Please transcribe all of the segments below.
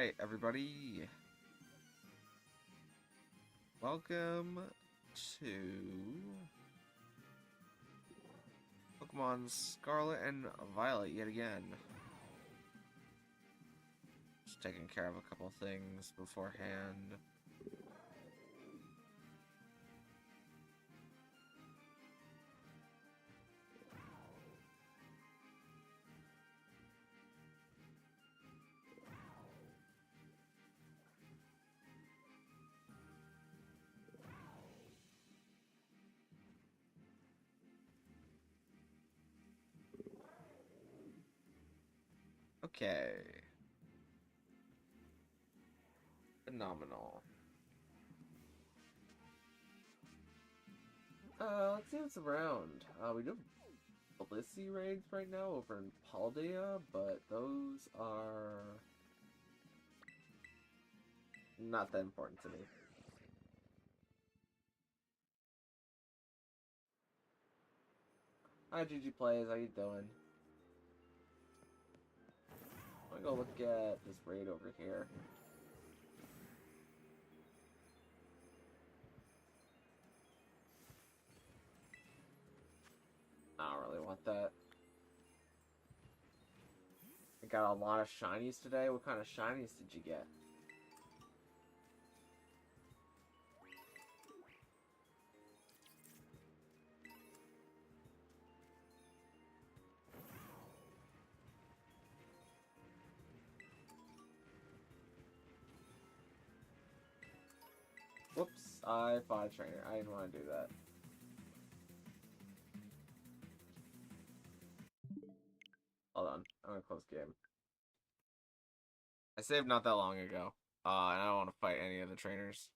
Alright, everybody. Welcome to Pokemon Scarlet and Violet yet again. Just taking care of a couple things beforehand. Okay. Phenomenal. Let's see what's around. We do have Blissey raids right now over in Paldea, but those are not that important to me. Hi, GG Plays, how you doing? I'm gonna go look at this raid over here. I don't really want that. I got a lot of shinies today. What kind of shinies did you get? Whoops, I fought a trainer. I didn't want to do that. Hold on, I'm gonna close game. I saved not that long ago, and I don't want to fight any of the trainers.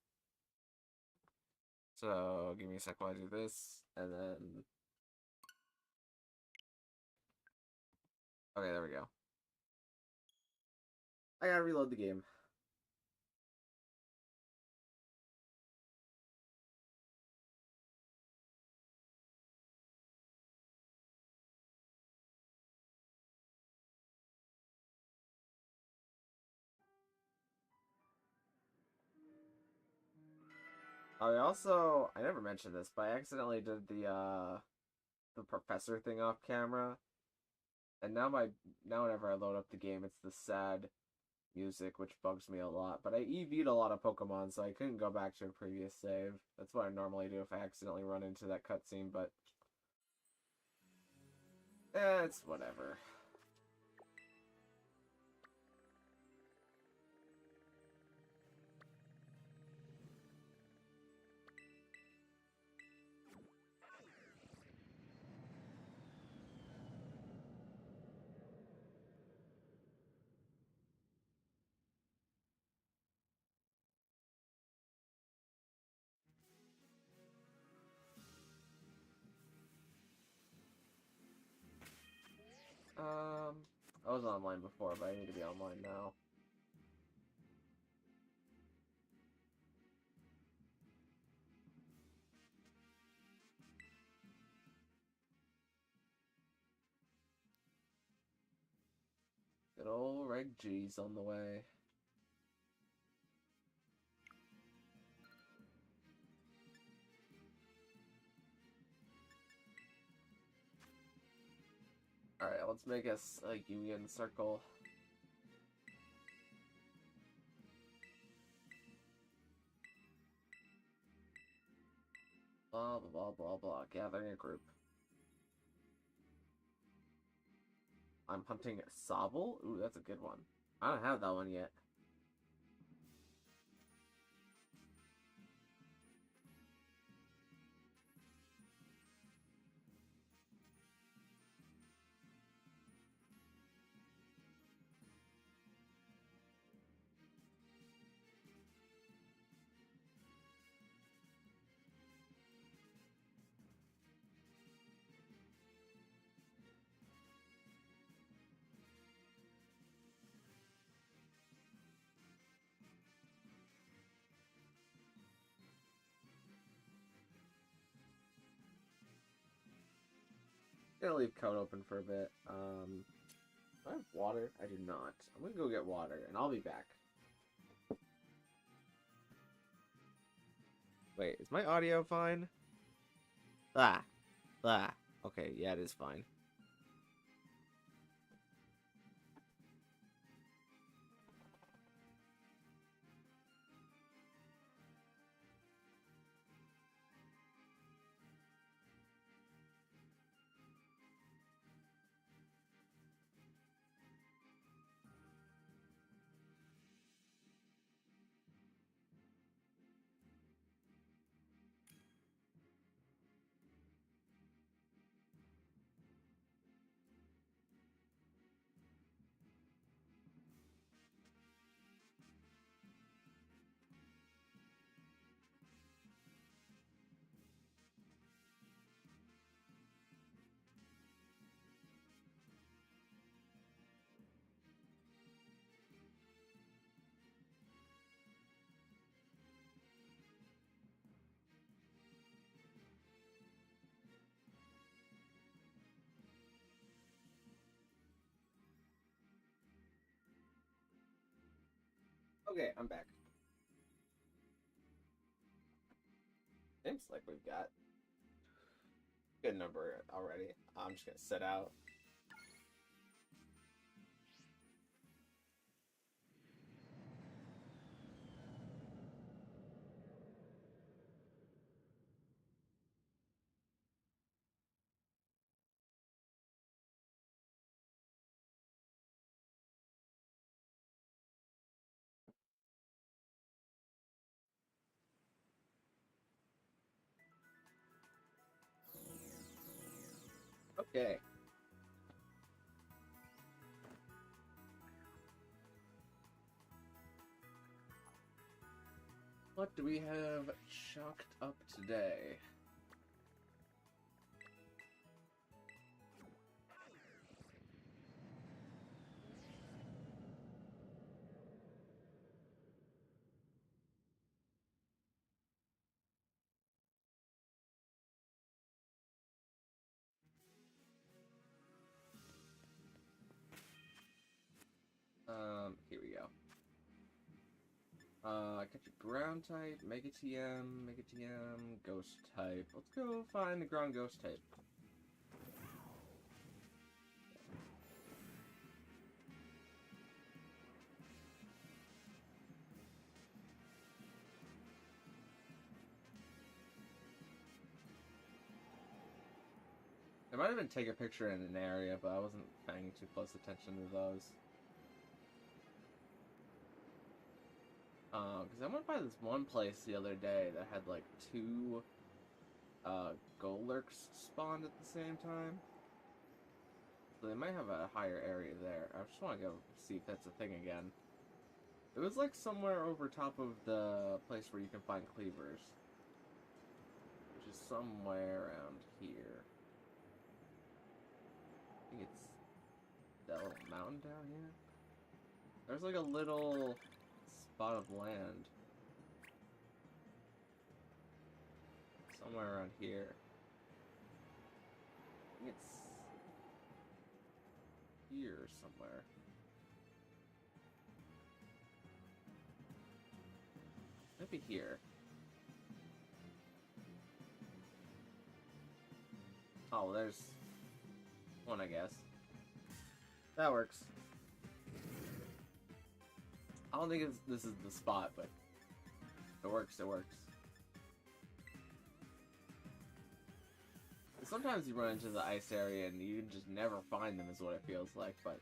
So, give me a sec while I do this, and then... Okay, there we go. I gotta reload the game. I never mentioned this, but I accidentally did the professor thing off camera. And now whenever I load up the game, it's the sad music, which bugs me a lot. But I EV'd a lot of Pokemon, so I couldn't go back to a previous save. That's what I normally do if I accidentally run into that cutscene, but... it's whatever. I was online before, but I need to be online now. Good old Reg G's on the way. Alright, let's make us a union circle. Blah, blah, blah, blah. Gathering a group. I'm hunting Sobble? Ooh, that's a good one. I don't have that one yet. Gonna leave code open for a bit. Do I have water? I do not. I'm gonna go get water, and I'll be back. Wait, is my audio fine? Ah. Ah. Okay, yeah, it is fine. Okay, I'm back. Seems like we've got a good number already. I'm just gonna sit out. Okay. What do we have chalked up today? Here we go. Got your ground type, Mega TM, ghost type. Let's go find the ground ghost type. I might even take a picture in an area, but I wasn't paying too close attention to those. Because I went by this one place the other day that had like two Golurks spawned at the same time. So they might have a higher area there. I just want to go see if that's a thing again. It was like somewhere over top of the place where you can find cleavers. Which is somewhere around here. I think it's that little mountain down here. There's like a little spot of land. Somewhere around here. I think it's here somewhere. Maybe here. Oh, there's one, I guess. That works. I don't think this is the spot, but if it works, it works. Sometimes you run into the ice area and you just never find them is what it feels like, but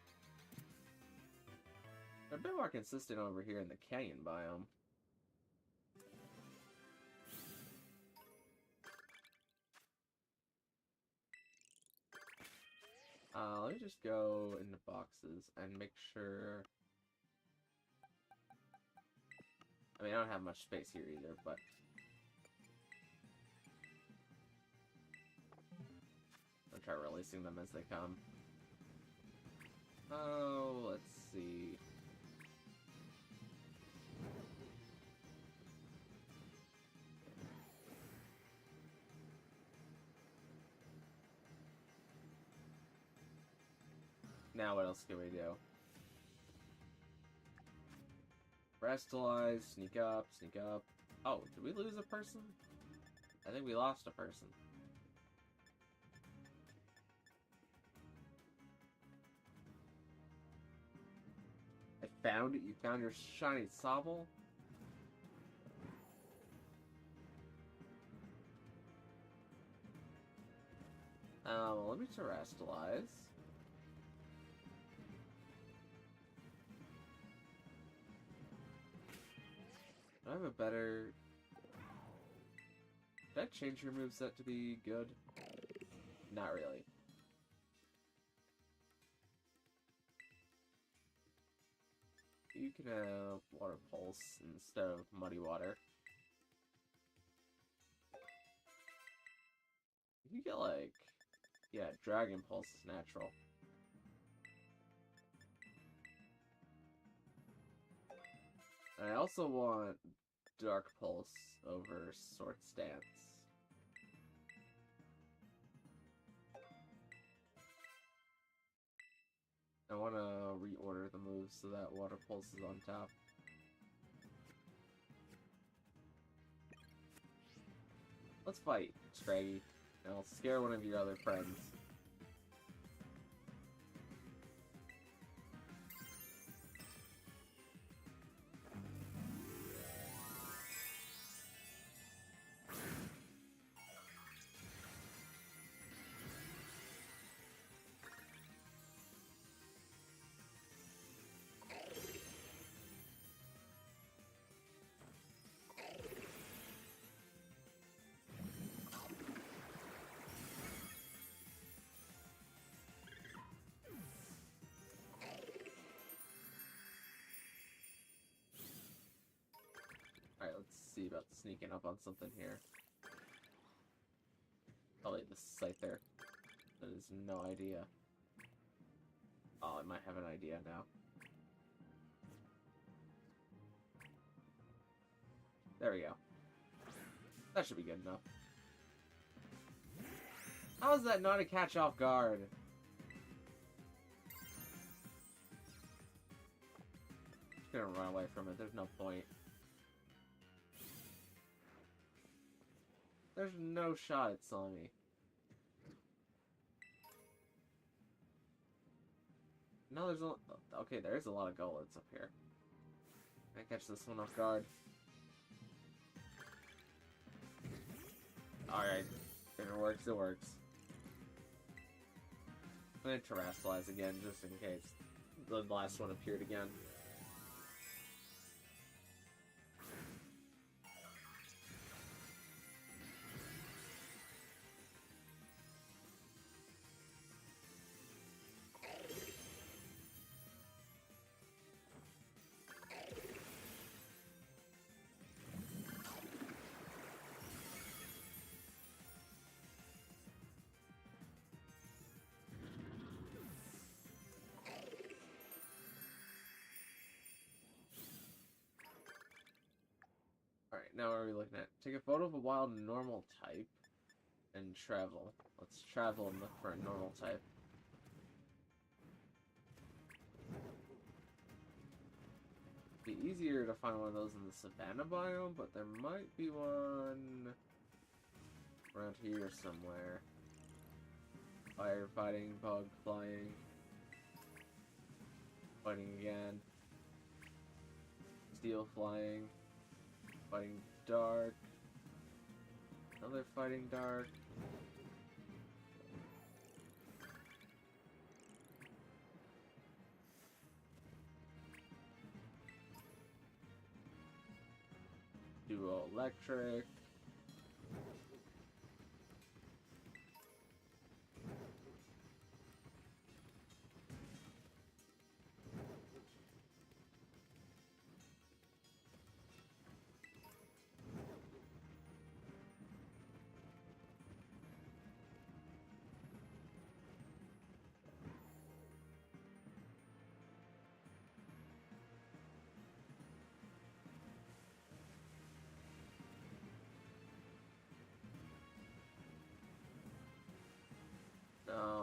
they're a bit more consistent over here in the canyon biome. Let me just go into boxes and make sure. I mean, I don't have much space here either, but I'll try releasing them as they come. Oh, let's see. Now what else can we do? Restalize, sneak up, sneak up. Oh, did we lose a person? I think we lost a person. I found it. You found your shiny Sobble? Let me terrestrialize. Do I have a better... Did I change your moveset to be good? Not really. You can have Water Pulse instead of Muddy Water. You get like... Yeah, Dragon Pulse is natural. And I also want Dark Pulse over Sword Stance. I want to reorder the moves so that Water Pulse is on top. Let's fight, Scraggy. And I'll scare one of your other friends. Alright, let's see about sneaking up on something here. Probably the Scyther. That is no idea. Oh, I might have an idea now. There we go. That should be good enough. How is that not a catch off guard? Just gonna run away from it, there's no point. There's no shot at killing me. No, there's a... Okay, there's a lot of Golets up here. I catch this one off guard. Alright. If it works, it works. I'm gonna terrestrialize again, just in case the last one appeared again. Alright, now what are we looking at? Take a photo of a wild normal type and travel. Let's travel and look for a normal type. It'd be easier to find one of those in the savannah biome, but there might be one around here somewhere. Fire fighting, bug flying. Fighting again. Steel flying. Fighting dark. Another fighting dark. Duo electric.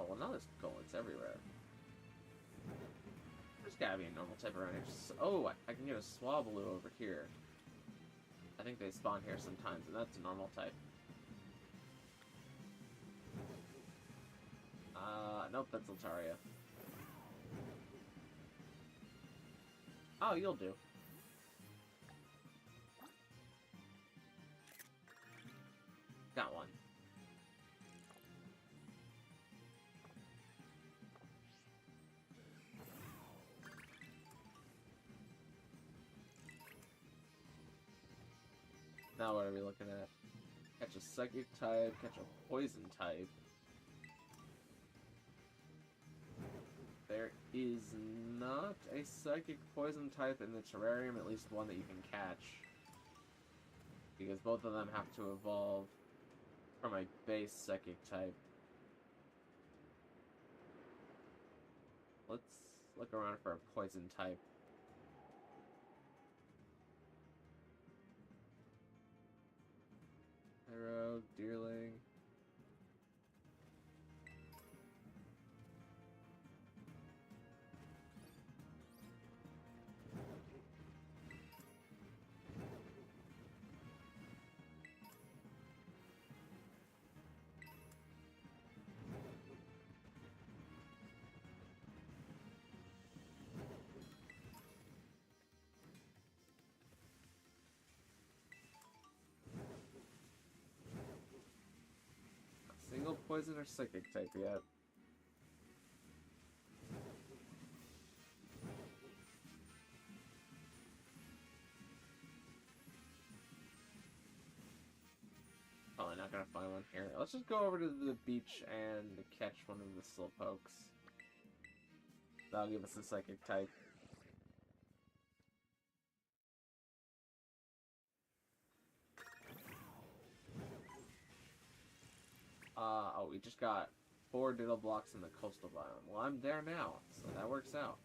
Well now there's Golets everywhere. There's gotta be a normal type around here. Oh, I can get a Swablu over here. I think they spawn here sometimes, and that's a normal type. Nope, that's Altaria. Oh, you'll do. Got one. Now what are we looking at? Catch a psychic type, catch a poison type. There is not a psychic poison type in the terrarium, at least one that you can catch. Because both of them have to evolve from a base psychic type. Let's look around for a poison type. Arrow, Deerling. Single poison or psychic type yet? Probably not gonna find one here. Let's just go over to the beach and catch one of the slowpokes. That'll give us a psychic type. Oh, we just got 4 Diddle blocks in the coastal biome. Well, I'm there now, so that works out.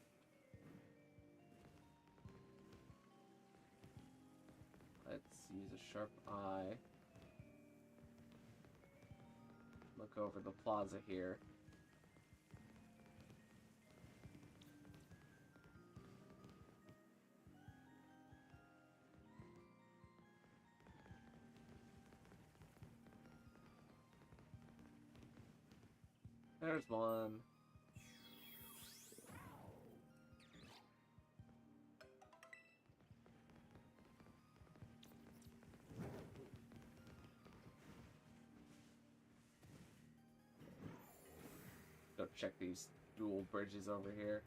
Let's use a sharp eye. Look over the plaza here. There's one. Go check these dual bridges over here.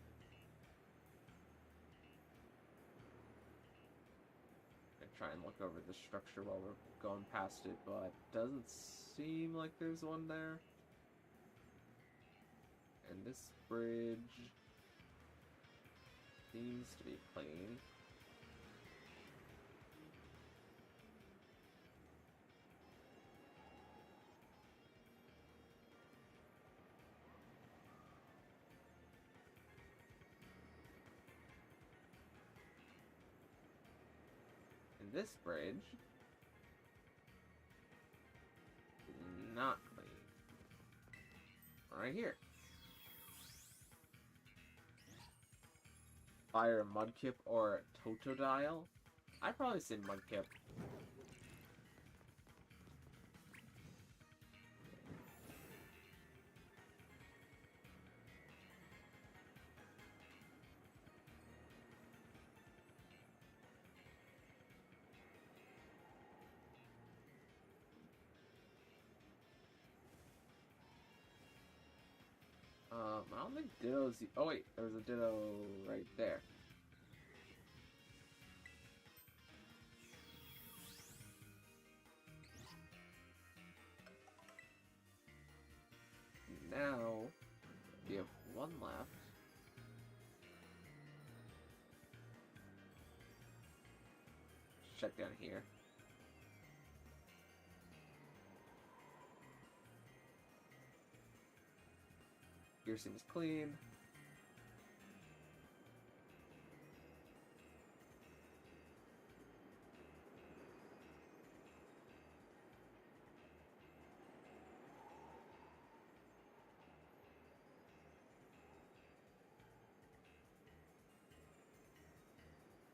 And try and look over the structure while we're going past it, but doesn't seem like there's one there. And this bridge seems to be clean. And this bridge, not clean. Right here. Fire Mudkip or Totodile? I'd probably say Mudkip. I don't think Ditto's... Oh wait, there was a Ditto right there. Now, we have one left. Check down here. Here seems clean.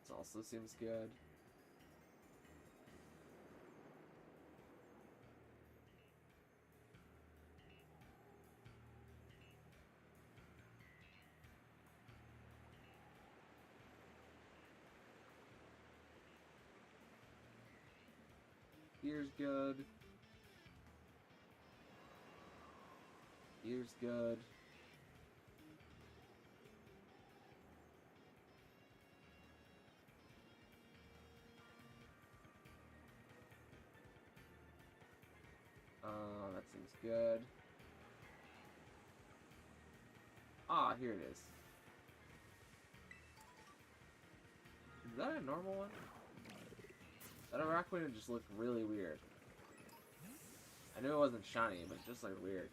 This also seems good. Here's good. Here's good. That seems good. Ah, here it is. Is that a normal one? That Araquanid just looked really weird. I knew it wasn't shiny, but it just looked weird.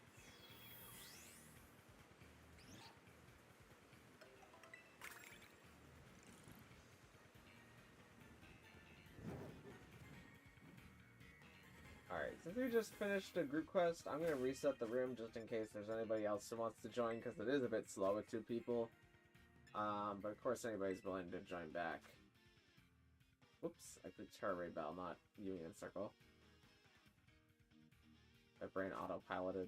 Alright, since we just finished a group quest, I'm going to reset the room just in case there's anybody else who wants to join, because it is a bit slow with 2 people. But of course anybody's willing to join back. Whoops, I clicked Terrarium Bell, not Union Circle. My brain autopiloted.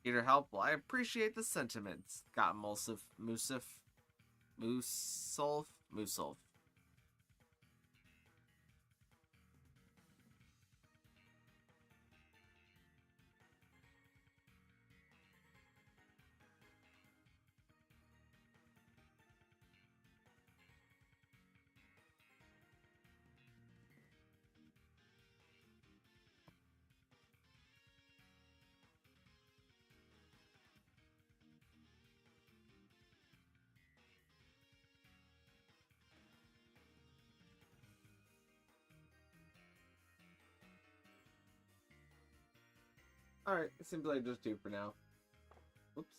Peter help. Well, I appreciate the sentiments. Got Mulsif, Musif, Musolf, Musolf. Alright, it seems like just 2 for now. Oops.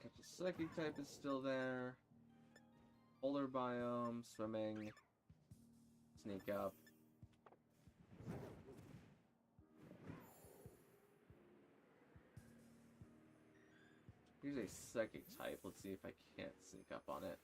Catch a Psychic type is still there. Polar biome, swimming, sneak up. Here's a Psychic type. Let's see if I can't sneak up on it.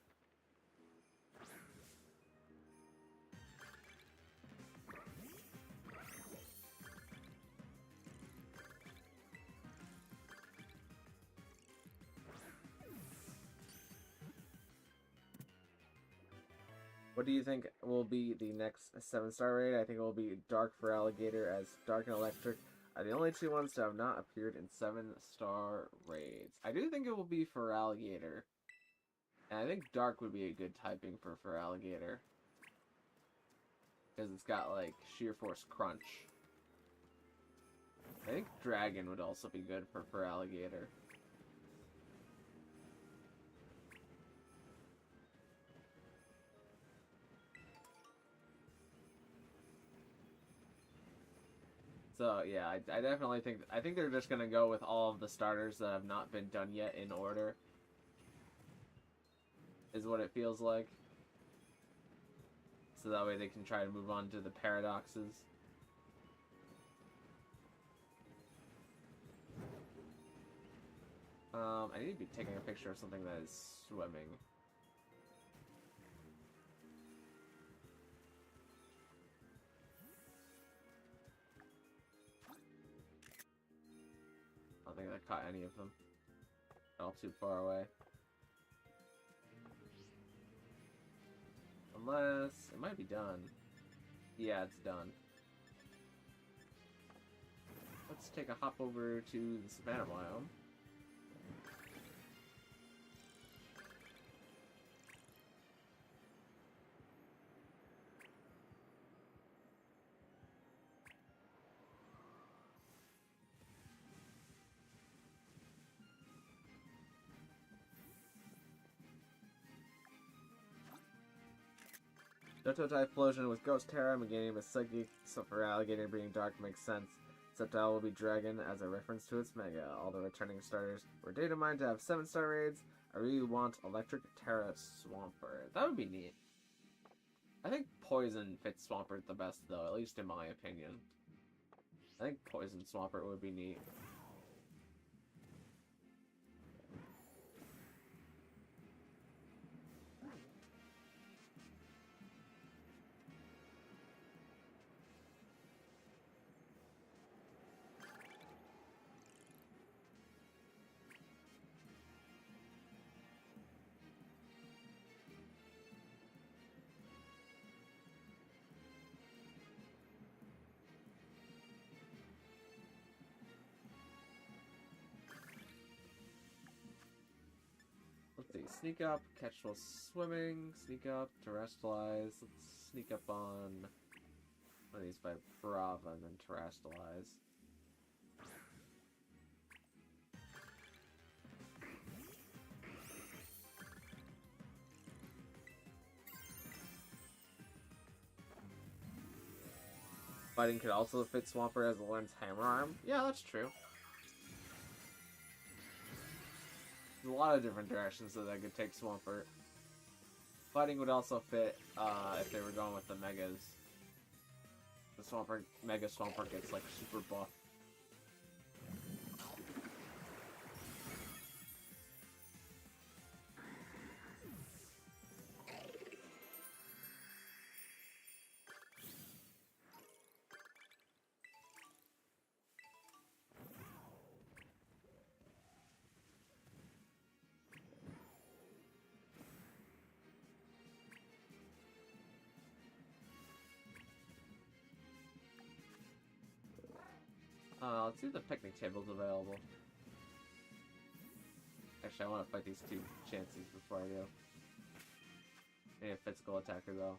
What do you think will be the next 7-star raid? I think it will be Dark for Alligator, as Dark and Electric are the only 2 ones to have not appeared in 7-star raids. I do think it will be for Alligator. And I think Dark would be a good typing for Alligator. Because it's got, like, Sheer Force Crunch. I think Dragon would also be good for Alligator. So yeah, I definitely think they're just gonna go with all of the starters that have not been done yet in order. Is what it feels like. So that way they can try to move on to the paradoxes. I need to be taking a picture of something that is swimming. I don't think I caught any of them. All too far away. Unless it might be done. Yeah, it's done. Let's take a hop over to the savannah biome. Johto Typhlosion with Ghost Tera, Meganium is Psychic, so for Alligator being Dark makes sense. Sceptile will be Dragon as a reference to its Mega. All the returning starters were data mined to have 7-star raids. I really want Electric Tera Swampert. That would be neat. I think Poison fits Swampert the best though, at least in my opinion. I think Poison Swampert would be neat. Let's see, sneak up, catch while swimming, sneak up, terrestrialize. Let's sneak up on one of these by Brava and then terrestrialize. Fighting could also fit Swampert as it learns Hammer Arm. Yeah, that's true. There's a lot of different directions that I could take Swampert. Fighting would also fit if they were going with the Megas. The Swampert, Mega Swampert gets like super buff. Let's see if the picnic table's available. Actually, I want to fight these two chances before I do. I need a physical attacker, though.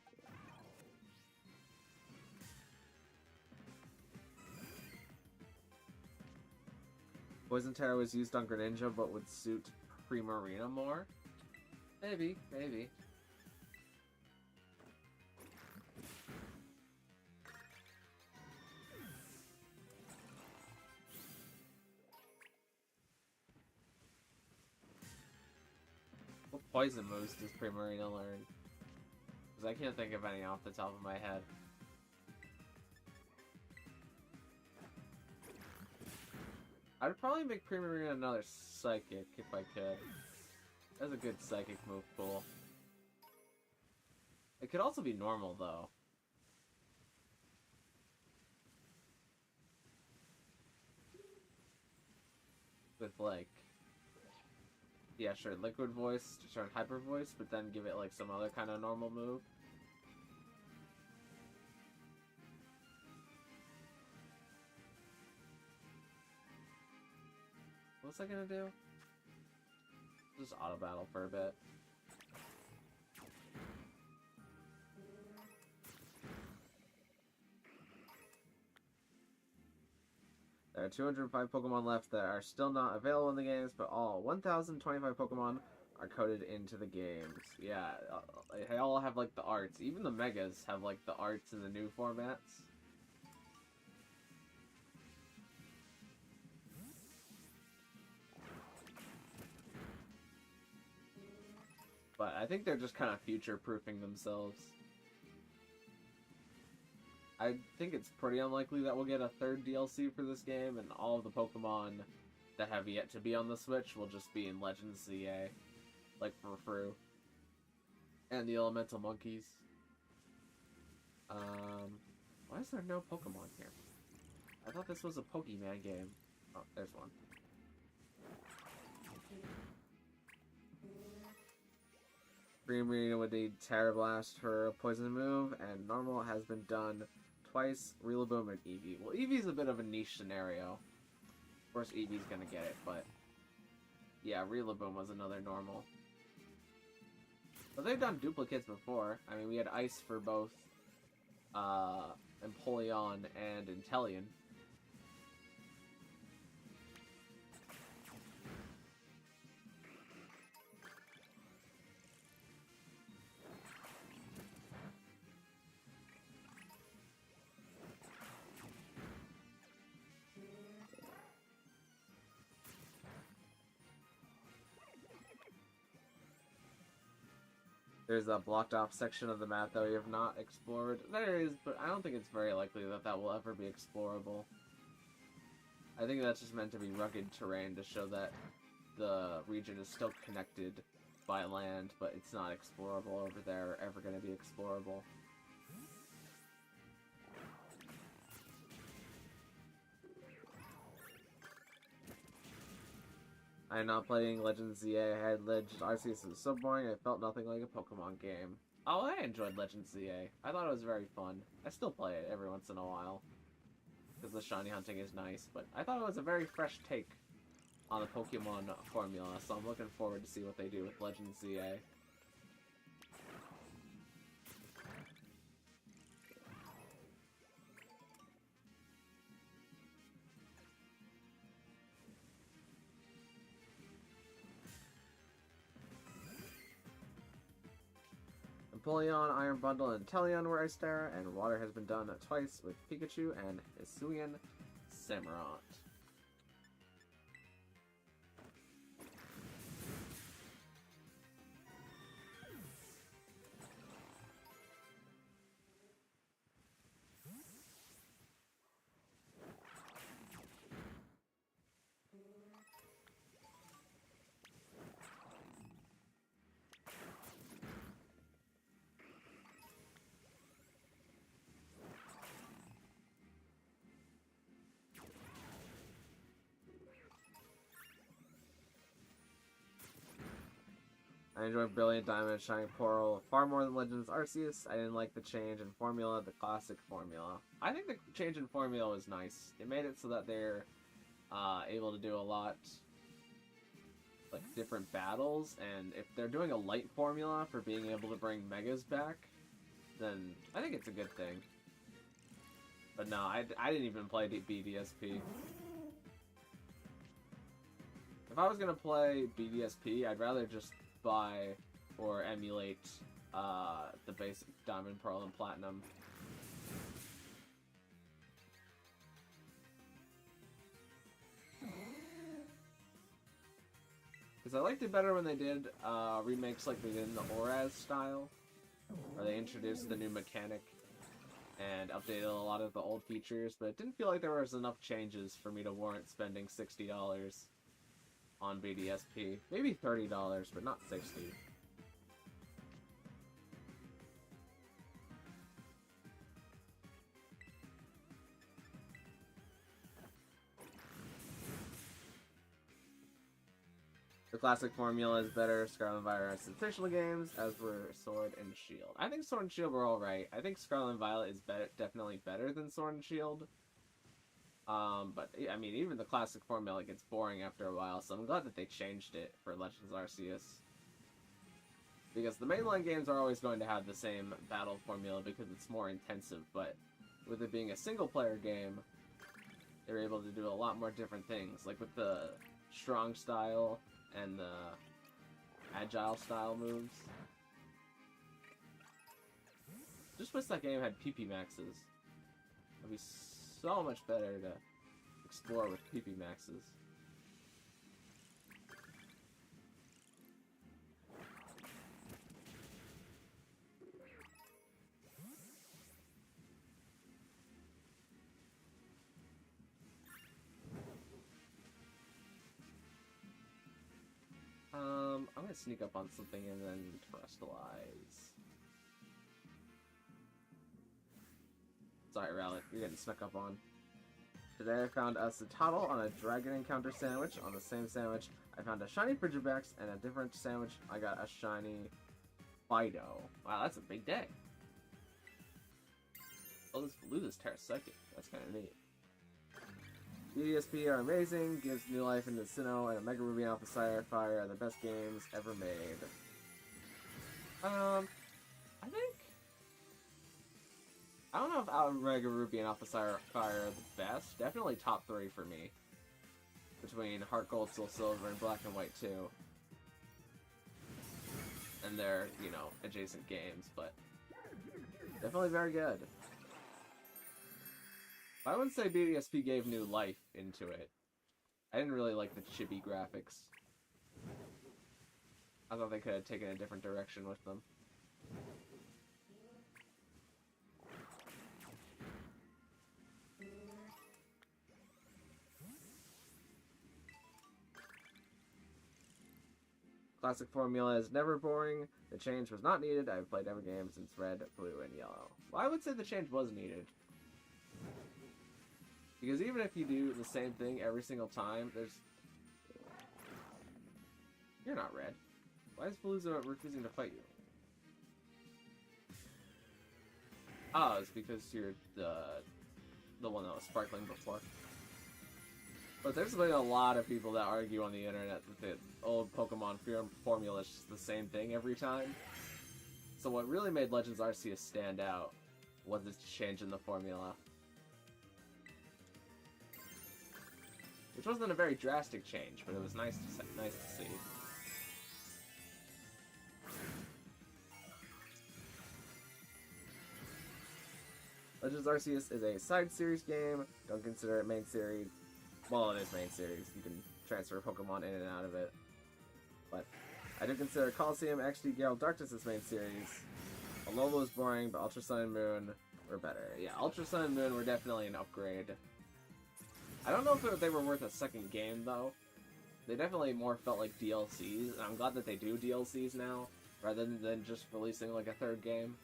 Poison Tera was used on Greninja, but would suit Primarina more? Maybe, maybe. What poison moves does Primarina learn? Because I can't think of any off the top of my head. I'd probably make Primarina another Psychic if I could. That's a good Psychic move pool. It could also be normal, though. With, like... Yeah, sure, Liquid Voice to turn Hyper Voice, but then give it, like, some other kind of normal move. What's I gonna do? Just auto battle for a bit. There are 205 Pokemon left that are still not available in the games, but all 1,025 Pokemon are coded into the games. Yeah, they all have like the arts. Even the Megas have like the arts in the new formats. But I think they're just kind of future-proofing themselves. I think it's pretty unlikely that we'll get a third DLC for this game, and all of the Pokemon that have yet to be on the Switch will just be in Legends ZA, like Furfru, and the Elemental Monkeys. Why is there no Pokemon here? I thought this was a Pokemon game. Oh, there's one. Green Marina would need Tera Blast for a poison move, and normal has been done twice, Rillaboom and Eevee. Well, Eevee's a bit of a niche scenario. Of course, Eevee's gonna get it, but yeah, Rillaboom was another normal. But they've done duplicates before. I mean, we had Ice for both Empoleon and Inteleon. There's a blocked off section of the map that we have not explored. There is, but I don't think it's very likely that that will ever be explorable. I think that's just meant to be rugged terrain to show that the region is still connected by land, but it's not explorable over there or ever going to be explorable. I am not playing Legends ZA. I had Legends Arceus. It was so boring, I felt nothing like a Pokemon game. Oh, I enjoyed Legends ZA. I thought it was very fun. I still play it every once in a while, because the shiny hunting is nice, but I thought it was a very fresh take on the Pokemon formula, so I'm looking forward to see what they do with Legends ZA. Empoleon, Iron Bundle, and Inteleon were Ice Tera, and water has been done twice with Pikachu and Hisuian Samurott. I enjoyed Brilliant Diamond and Shining Pearl far more than Legends Arceus. I didn't like the change in formula, the classic formula. I think the change in formula was nice. It made it so that they're able to do a lot, like, different battles, and if they're doing a light formula for being able to bring Megas back, then I think it's a good thing. But no, I didn't even play BDSP. If I was gonna play BDSP, I'd rather just buy or emulate the basic Diamond, Pearl, and Platinum. Because I liked it better when they did remakes like they did in the Oraz style, where they introduced the new mechanic and updated a lot of the old features, but it didn't feel like there was enough changes for me to warrant spending $60 on BDSP. Maybe $30, but not $60. The classic formula is better. Scarlet and Violet are sensational games, as were Sword and Shield. I think Sword and Shield were alright. I think Scarlet and Violet is definitely better than Sword and Shield. But, I mean, even the classic formula gets boring after a while, so I'm glad that they changed it for Legends Arceus. Because the mainline games are always going to have the same battle formula because it's more intensive, but with it being a single-player game, they're able to do a lot more different things, like with the strong style and the agile style moves. Just wish that game had PP maxes. It'd be so much better to explore with PP maxes. to sneak up on something and then terrestrialize. Sorry, Rowlet, you're getting snuck up on. Today I found a Citadel on a Dragon Encounter sandwich. On the same sandwich, I found a shiny Frigibax, and a different sandwich, I got a shiny Fido. Wow, that's a big day. Oh, this blue is Terra Psychic. That's kind of neat. BDSP are amazing, gives new life into Sinnoh, and a Mega Ruby Alpha Fire are the best games ever made. I don't know if Mega Ruby and Alpha Fire are the best. Definitely top 3 for me. Between Heart Gold, Soul Silver, and Black and White 2. And they're, you know, adjacent games, but definitely very good. I wouldn't say BDSP gave new life into it. I didn't really like the chibi graphics. I thought they could have taken a different direction with them. Classic formula is never boring. The change was not needed. I've played every game since Red, Blue, and Yellow. Well, I would say the change was needed. Because even if you do the same thing every single time, there's... You're not red. Why is Palooza refusing to fight you? Oh, it's because you're the one that was sparkling before. But there's been a lot of people that argue on the internet that the old Pokemon formula is just the same thing every time. So what really made Legends Arceus stand out was this change in the formula. Which wasn't a very drastic change, but it was nice to see. Legends Arceus is a side series game. Don't consider it main series. Well, it is main series. You can transfer Pokemon in and out of it. But I do consider Coliseum, XD, Geralt Darkness as main series. Alola was boring, but Ultra Sun and Moon were better. Yeah, Ultra Sun and Moon were definitely an upgrade. I don't know if they were worth a second game, though. They definitely more felt like DLCs, and I'm glad that they do DLCs now, rather than just releasing like a third game.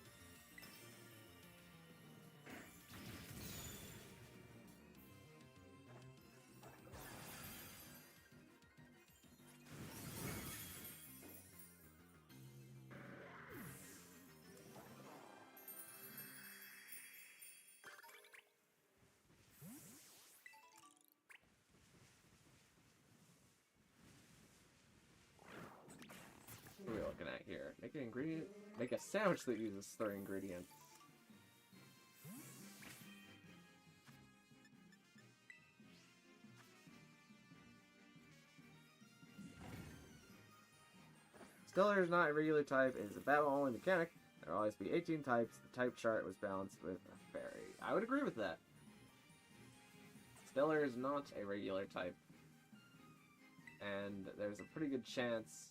What are we looking at here? Make a sandwich that uses 3 ingredients. Stellar is not a regular type, it is a battle-only mechanic. There will always be 18 types. The type chart was balanced with a fairy. I would agree with that. Stellar is not a regular type. And there's a pretty good chance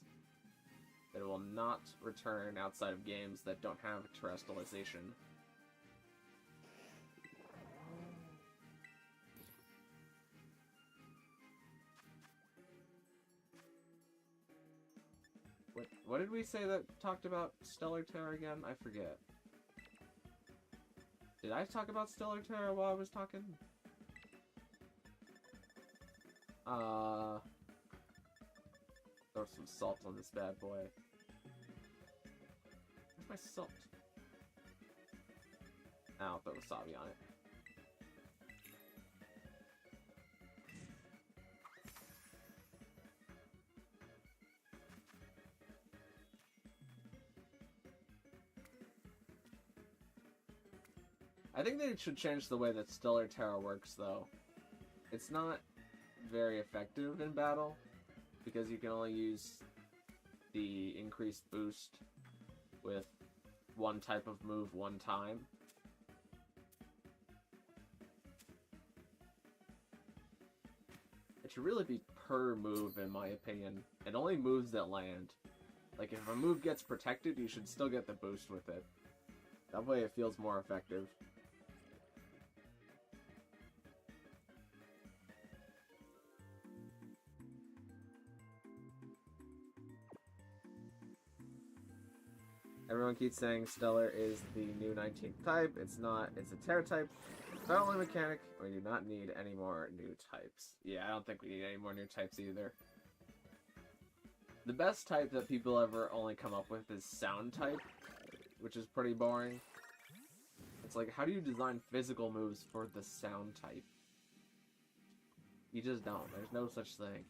that it will not return outside of games that don't have terrestrialization. What did we say that talked about Stellar Terra again? I forget. Did I talk about Stellar Terra while I was talking? Throw some salt on this bad boy. Where's my salt? I'll throw wasabi on it. I think they should change the way that Stellar Terra works, though. It's not very effective in battle, because you can only use the increased boost with one type of move one time. It should really be per move, in my opinion, and only moves that land. Like, if a move gets protected, you should still get the boost with it. That way it feels more effective. Everyone keeps saying Stellar is the new 19th type. It's not. It's a Terra type. It's not only mechanic. We do not need any more new types. Yeah, I don't think we need any more new types either. The best type that people ever only come up with is Sound type, which is pretty boring. It's like, how do you design physical moves for the Sound type? You just don't. There's no such thing.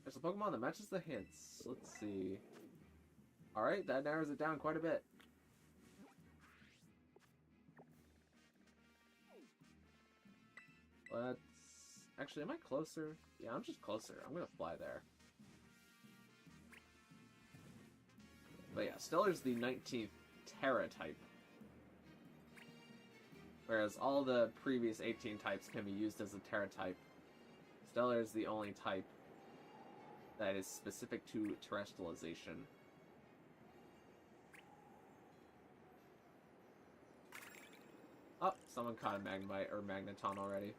There's a Pokemon that matches the hints. Let's see. Alright, that narrows it down quite a bit. Let's... Actually, am I closer? Yeah, I'm just closer. I'm gonna fly there. But yeah, Stellar's the 19th Terra type. Whereas all the previous 18 types can be used as a Terra type. Stellar is the only type that is specific to terrestrialization. Oh, someone caught a Magnemite or Magneton already.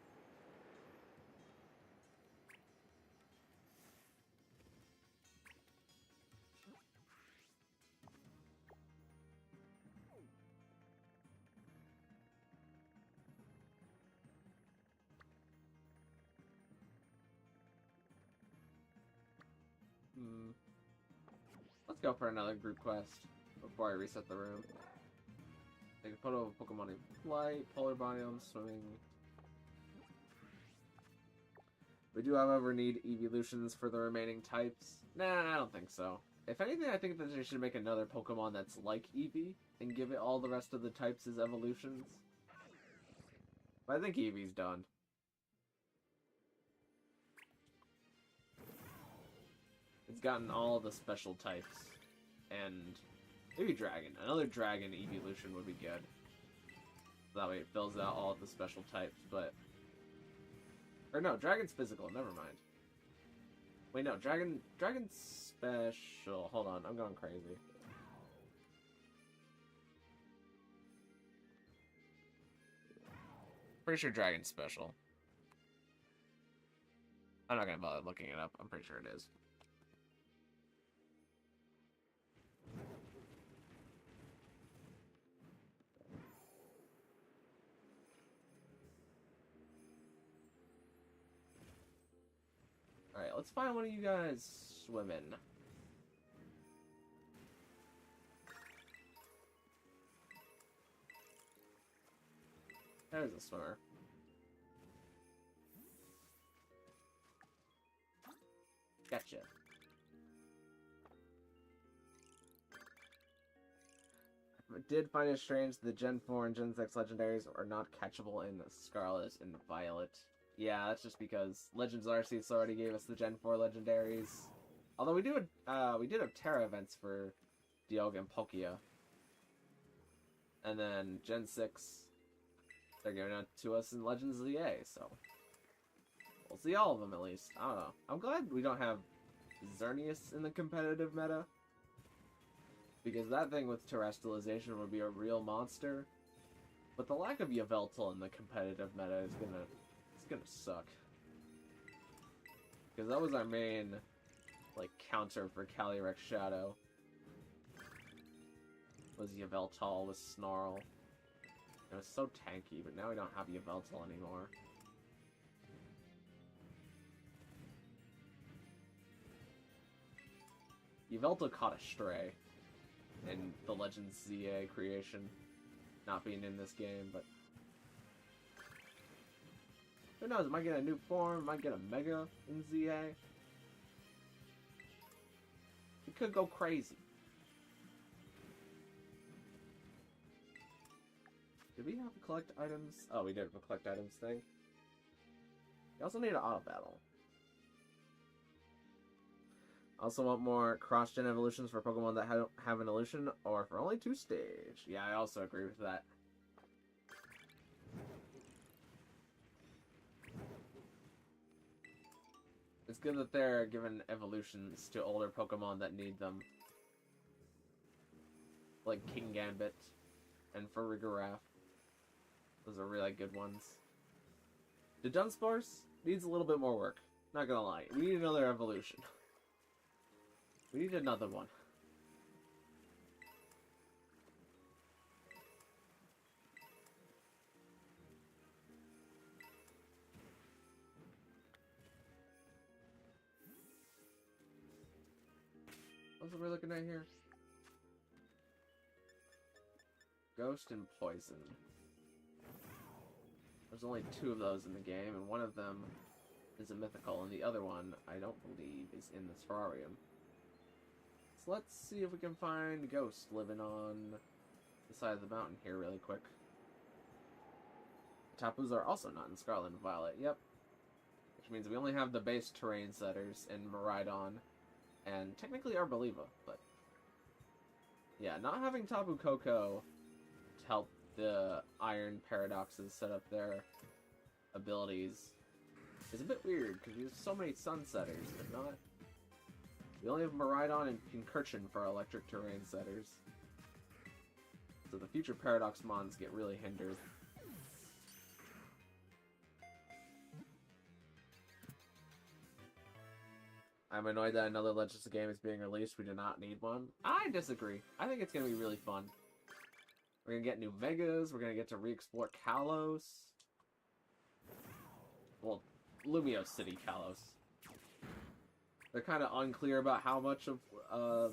Let's go for another group quest before I reset the room. Take a photo of a Pokemon in flight, polar biome, swimming. We do, however, need evolutions for the remaining types. Nah, I don't think so. If anything, I think that they should make another Pokemon that's like Eevee and give it all the rest of the types as evolutions. But I think Eevee's done. It's gotten all the special types. And maybe Dragon. Another Dragon evolution would be good. That way it fills out all of the special types, but... Or no, Dragon's physical, never mind. Wait, no, Dragon's special. Hold on, I'm going crazy. Pretty sure Dragon's special. I'm not gonna bother looking it up, I'm pretty sure it is. Alright, let's find one of you guys swimming. There's a swimmer. Gotcha. I did find it strange the Gen 4 and Gen 6 legendaries are not catchable in Scarlet and Violet. Yeah, that's just because Legends Arceus already gave us the Gen 4 legendaries. Although we did have Terra events for Dialga and Palkia. And then Gen 6, they're giving it to us in Legends ZA, so we'll see all of them at least. I don't know. I'm glad we don't have Xerneas in the competitive meta. Because that thing with terrestrialization would be a real monster. But the lack of Yveltal in the competitive meta is gonna suck. Because that was our main, like, counter for Calyrex Shadow. Was Yveltal with Snarl. It was so tanky, but now we don't have Yveltal anymore. Yveltal caught a stray in the Legends ZA creation, not being in this game, but who knows, might get a new form, might get a Mega in ZA. It could go crazy. Did we have a collect items? Oh, we did have a collect items thing. We also need an auto battle. I also want more cross-gen evolutions for Pokemon that have an evolution, or for only 2 stage. Yeah, I also agree with that. It's good that they're giving evolutions to older Pokemon that need them. Like King Gambit and Farigiraf. Those are really good ones. The Dunsparce needs a little bit more work. Not gonna lie. We need another evolution. We need another one. What are we looking at here? Ghost and Poison. There's only 2 of those in the game, and one of them is a mythical, and the other one, I don't believe, is in the terrarium. So let's see if we can find Ghost living on the side of the mountain here really quick. Tapus are also not in Scarlet and Violet, yep. Which means we only have the base terrain setters in Miraidon, and technically Arboliva, but... yeah, not having Tapu Koko to help the Iron Paradoxes set up their abilities is a bit weird, because we have so many Sunsetters, but not... we only have Miraidon and Pincurchin for our electric terrain setters. So the future Paradox Mons get really hindered. I'm annoyed that another Legends game is being released. We do not need one. I disagree. I think it's going to be really fun. We're going to get new Megas. We're going to get to re-explore Kalos. Well, Lumio City Kalos. They're kind of unclear about how much of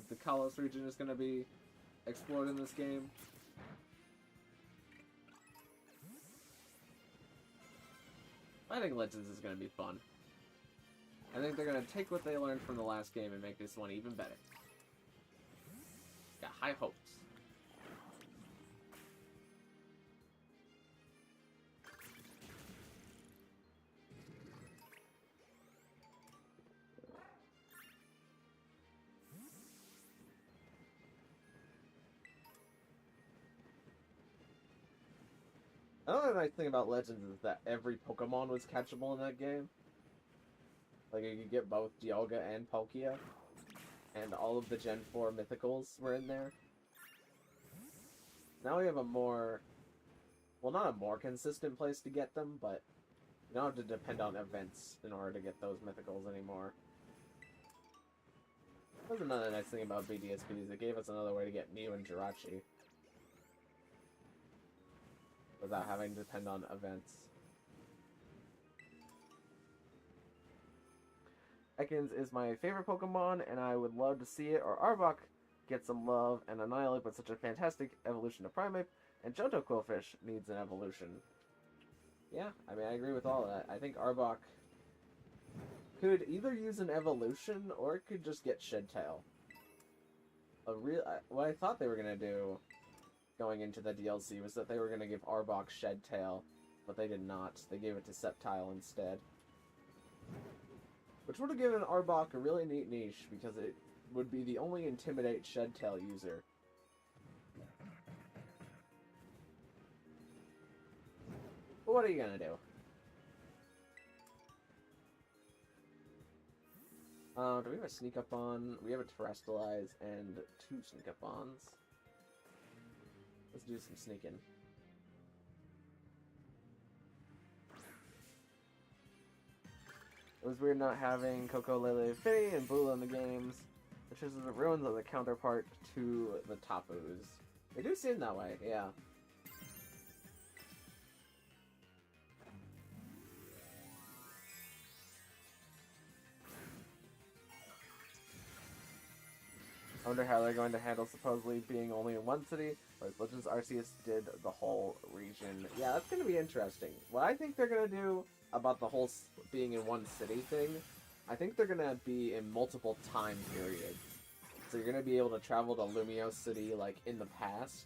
the Kalos region is going to be explored in this game. I think Legends is going to be fun. I think they're going to take what they learned from the last game and make this one even better. Got high hopes. Another nice thing about Legends is that every Pokemon was catchable in that game. Like, you could get both Dialga and Palkia. And all of the Gen 4 Mythicals were in there. Now we have a more... well, not a more consistent place to get them, but you don't have to depend on events in order to get those Mythicals anymore. That was another nice thing about BDSPs. It gave us another way to get Mew and Jirachi. Without having to depend on events. Ekans is my favorite Pokemon, and I would love to see it, or Arbok get some love and annihilate with such a fantastic evolution of Primeape, and Johto Quillfish needs an evolution. Yeah, I mean, I agree with all of that. I think Arbok could either use an evolution, or it could just get Shedtail. What I thought they were going to do going into the DLC was that they were going to give Arbok Shedtail, but they did not. They gave it to Sceptile instead. Which would have given Arbok a really neat niche, because it would be the only Intimidate Shedtail user. But what are you gonna do? Do we have a Sneak Up On? We have a Terrestrialize and 2 Sneak Up Ons. Let's do some sneaking. It was weird not having Coco, Lele, Finny, and Bula in the games, which is the ruins of the counterpart to the Tapus. They do seem that way, yeah. I wonder how they're going to handle supposedly being only in one city, whereas Legends Arceus did the whole region. Yeah, that's going to be interesting. What I think they're going to do about the whole being in one city thing, I think they're going to be in multiple time periods. So you're going to be able to travel to Lumio City, like, in the past,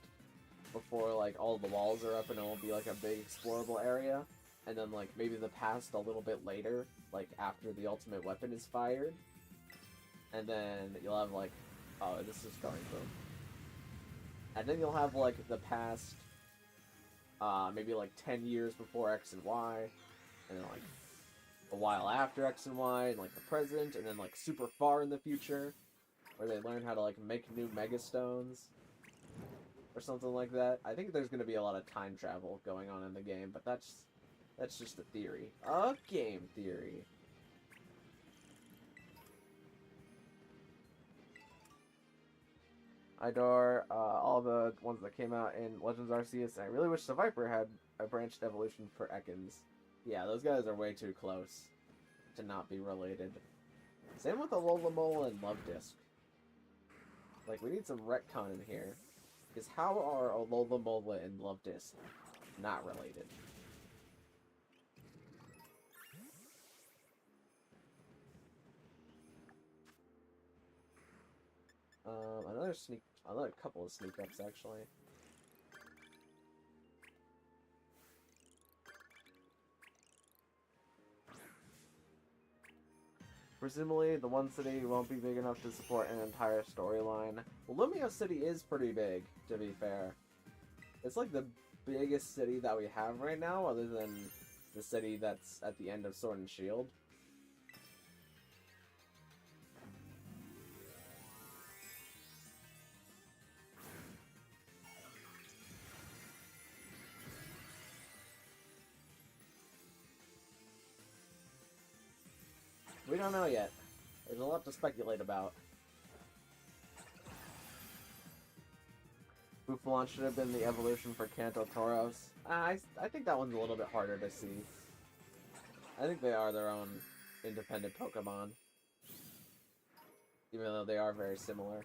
before, like, all the walls are up and it will be, like, a big explorable area. And then, like, maybe the past a little bit later, like, after the ultimate weapon is fired. And then you'll have, like, oh, this is going through. And then you'll have, like, the past, maybe, like, 10 years before X and Y, and then, like, a while after X and Y, and, like, the present, and then, like, super far in the future, where they learn how to, like, make new Megastones, or something like that. I think there's going to be a lot of time travel going on in the game, but that's just a theory. A game theory. I adore all the ones that came out in Legends Arceus, and I really wish the Viper had a branched evolution for Ekans. Yeah, those guys are way too close to not be related. Same with the Alola and Love Disc. Like, we need some retcon in here. Because how are Alola Mola and Love Disc not related? Another couple of sneak ups actually. Presumably, the one city won't be big enough to support an entire storyline. Well, Lumio City is pretty big, to be fair. It's like the biggest city that we have right now, other than the city that's at the end of Sword and Shield. We don't know yet. There's a lot to speculate about. Buffalon should have been the evolution for Kanto Tauros. I think that one's a little bit harder to see. I think they are their own independent Pokemon. Even though they are very similar.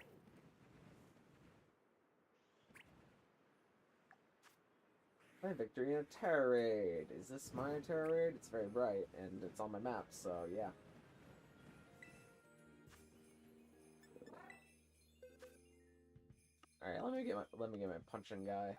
Hi, Victorina Terra Raid. Is this my Terra Raid? It's very bright, and it's on my map, so yeah. Alright, let me get my punching guy.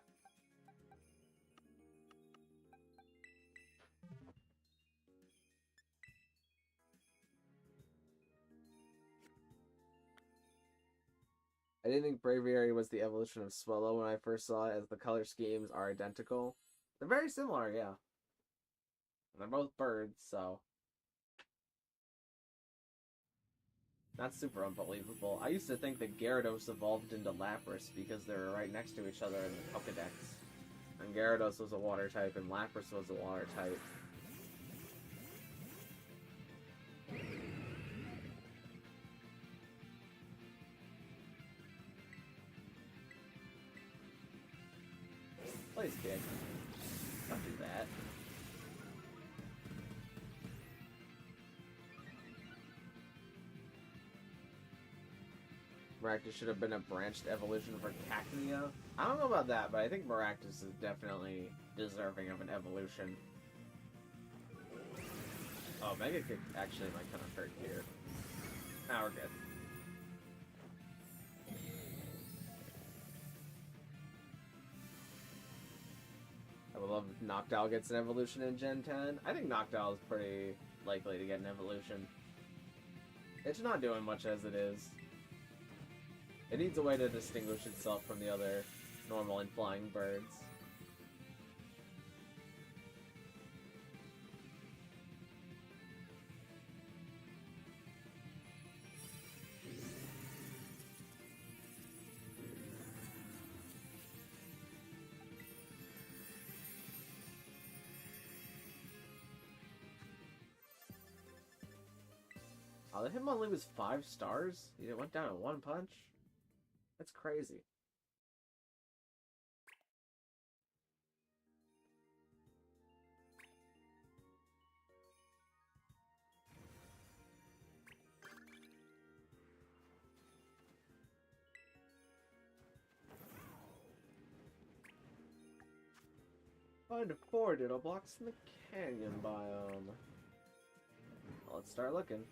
I didn't think Braviary was the evolution of Swellow when I first saw it, as the color schemes are identical. They're very similar, yeah. And they're both birds, so... Not super unbelievable. I used to think that Gyarados evolved into Lapras because they were right next to each other in the Pokedex. And Gyarados was a water type and Lapras was a water type. Please, kid. Don't do that. Maractus should have been a branched evolution for Cacnea. I don't know about that, but I think Maractus is definitely deserving of an evolution. Oh, Mega Kick actually might kind of hurt here. Now we're good. I would love if Noctowl gets an evolution in Gen 10. I think Noctowl is pretty likely to get an evolution. It's not doing much as it is. It needs a way to distinguish itself from the other normal and flying birds. Oh, the Hitmonlee was 5 stars? It went down in 1 punch? That's crazy. Find 4 Ditto blocks in the canyon biome. Well, let's start looking.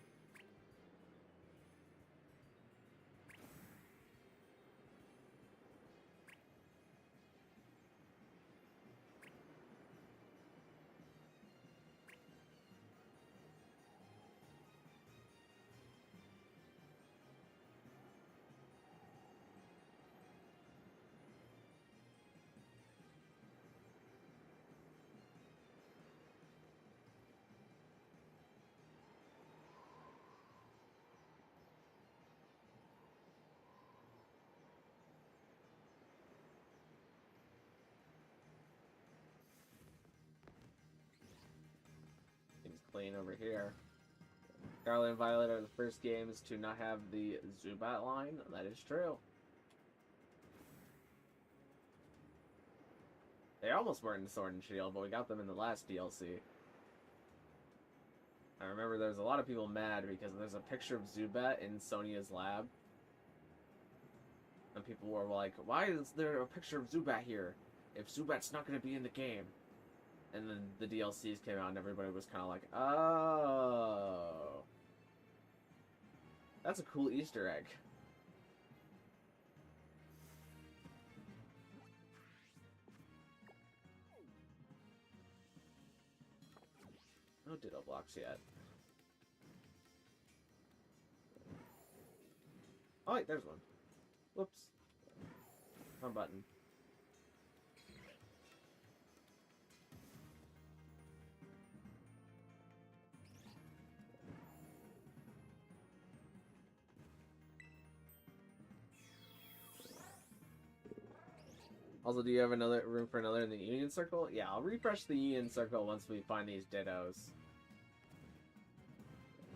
Clean over here. Scarlet and Violet are the first games to not have the Zubat line. That is true. They almost were in Sword and Shield, but we got them in the last DLC. I remember there's a lot of people mad because there's a picture of Zubat in Sonia's lab. people were like, why is there a picture of Zubat here if Zubat's not going to be in the game? And then the DLCs came out and everybody was kind of like, oh. That's a cool Easter egg. No Ditto blocks yet. Oh wait, there's one. Whoops. Wrong button. Also, do you have another room for another in the Union Circle? Yeah, I'll refresh the Union Circle once we find these Dittos.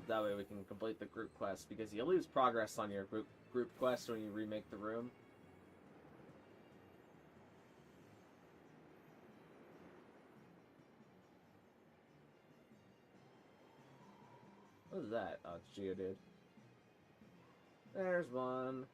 That way we can complete the group quest, because you lose progress on your group quest when you remake the room. What is that? Oh, it's Geodude. There's one.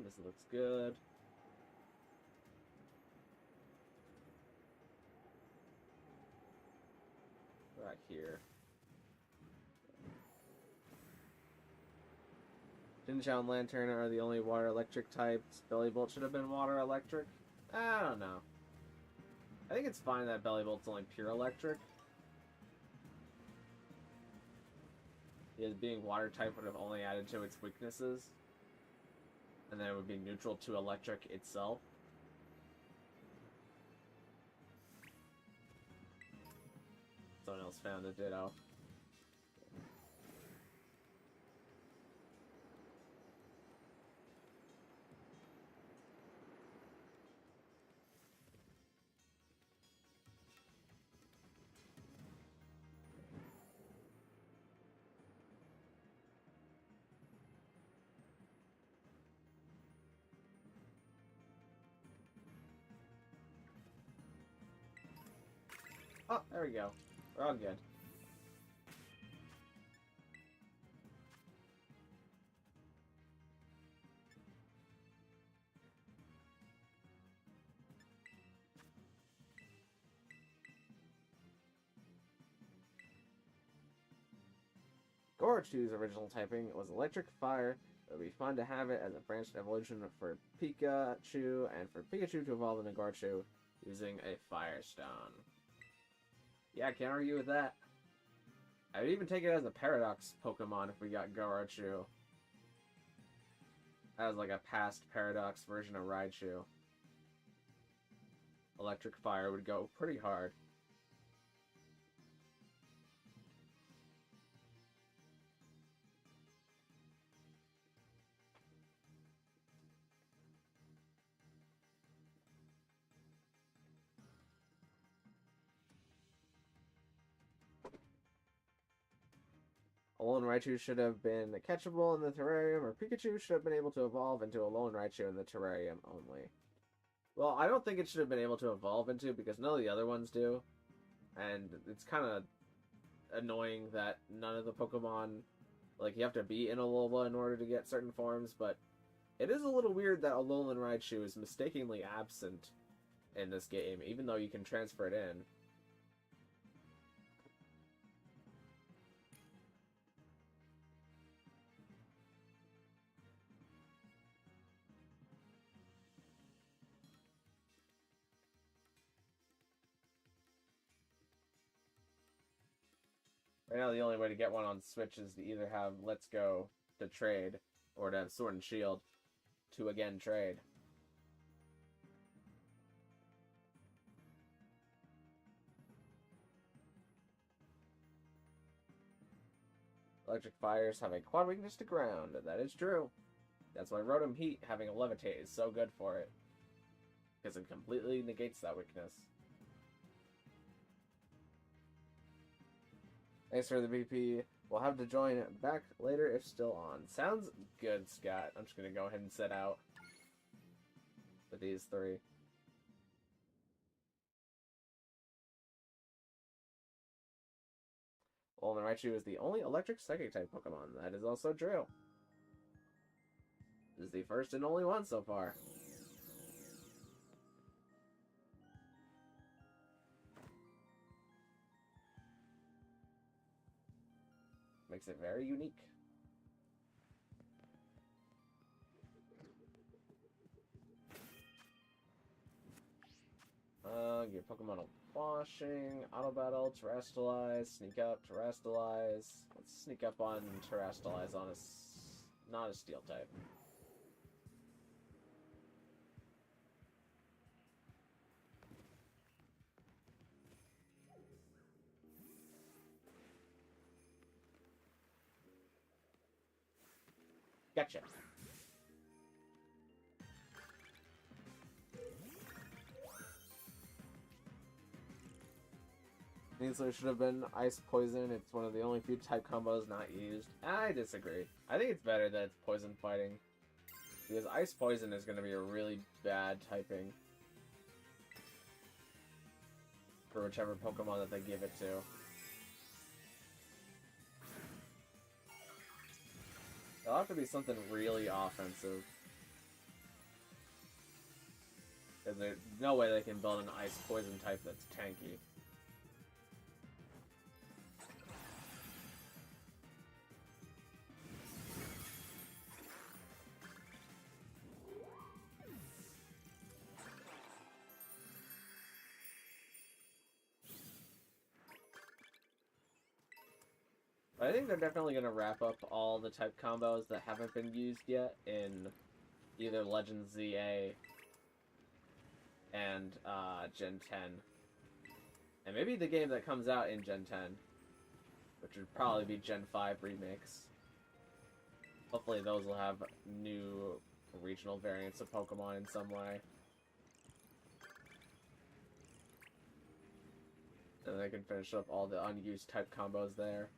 This looks good. Right here. Jinchao and Lantern are the only water electric types. Bellybolt should have been water electric. I don't know. I think it's fine that Bellybolt's only pure electric. Because being water type would have only added to its weaknesses. And then it would be neutral to electric itself. Someone else found a Ditto. Oh, there we go. We're all good. Gorachu's original typing was electric fire. It would be fun to have it as a branched evolution for Pikachu, and for Pikachu to evolve into Gorachu using a Fire Stone. Yeah, I can't argue with that. I would even take it as a Paradox Pokemon if we got Gorachu. As like a past Paradox version of Raichu. Electric Fire would go pretty hard. Alolan Raichu should have been catchable in the terrarium, or Pikachu should have been able to evolve into Alolan Raichu in the terrarium only. Well, I don't think it should have been able to evolve into, because none of the other ones do. And it's kind of annoying that none of the Pokemon, like, you have to be in Alola in order to get certain forms, but it is a little weird that Alolan Raichu is mistakenly absent in this game, even though you can transfer it in. Right now, the only way to get one on Switch is to either have Let's Go to trade, or to have Sword and Shield to again trade. electric fires have a quad weakness to ground. That is true. That's why Rotom Heat, having a levitate, is so good for it. Because it completely negates that weakness. Thanks for the BP. We'll have to join back later if still on. Sounds good, Scott. I'm just going to go ahead and set out with these three. Well, then Raichu is the only electric psychic type Pokemon. That is also true. This is the first and only one so far. Makes it very unique. Give Pokemon a washing, auto battle, terrestrialize, sneak up, terrestrialize. Let's sneak up on terrestrialize on a not a steel type. Gotcha. Needler should have been Ice Poison. It's one of the only few type combos not used. I disagree. I think it's better that it's Poison fighting. Because Ice Poison is going to be a really bad typing. For whichever Pokemon that they give it to. It'll have to be something really offensive. Because there's no way they can build an Ice Poison type that's tanky. I think they're definitely going to wrap up all the type combos that haven't been used yet in either Legends ZA and Gen 10. And maybe the game that comes out in Gen 10, which would probably be Gen 5 remakes. Hopefully those will have new regional variants of Pokemon in some way. And they can finish up all the unused type combos there.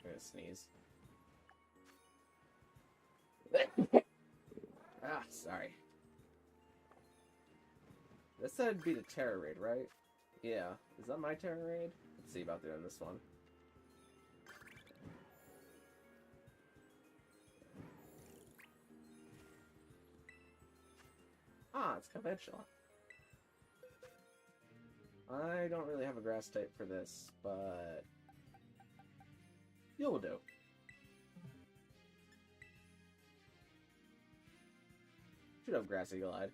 I'm gonna sneeze. Ah, sorry. This said it'd be the Terra Raid, right? Yeah. Is that my Terra Raid? Let's see about doing this one. Ah, it's conventional. I don't really have a grass type for this, but you'll do. Should have Grassy Glide.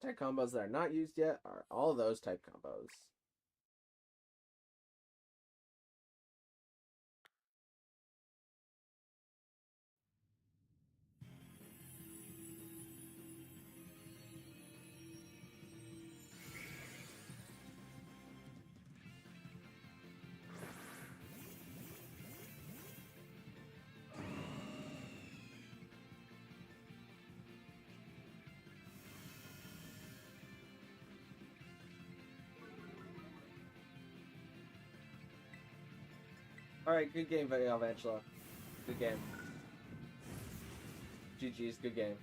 Type combos that are not used yet are all those type combos. Alright, good game, Angela. Good game. GG's, good game.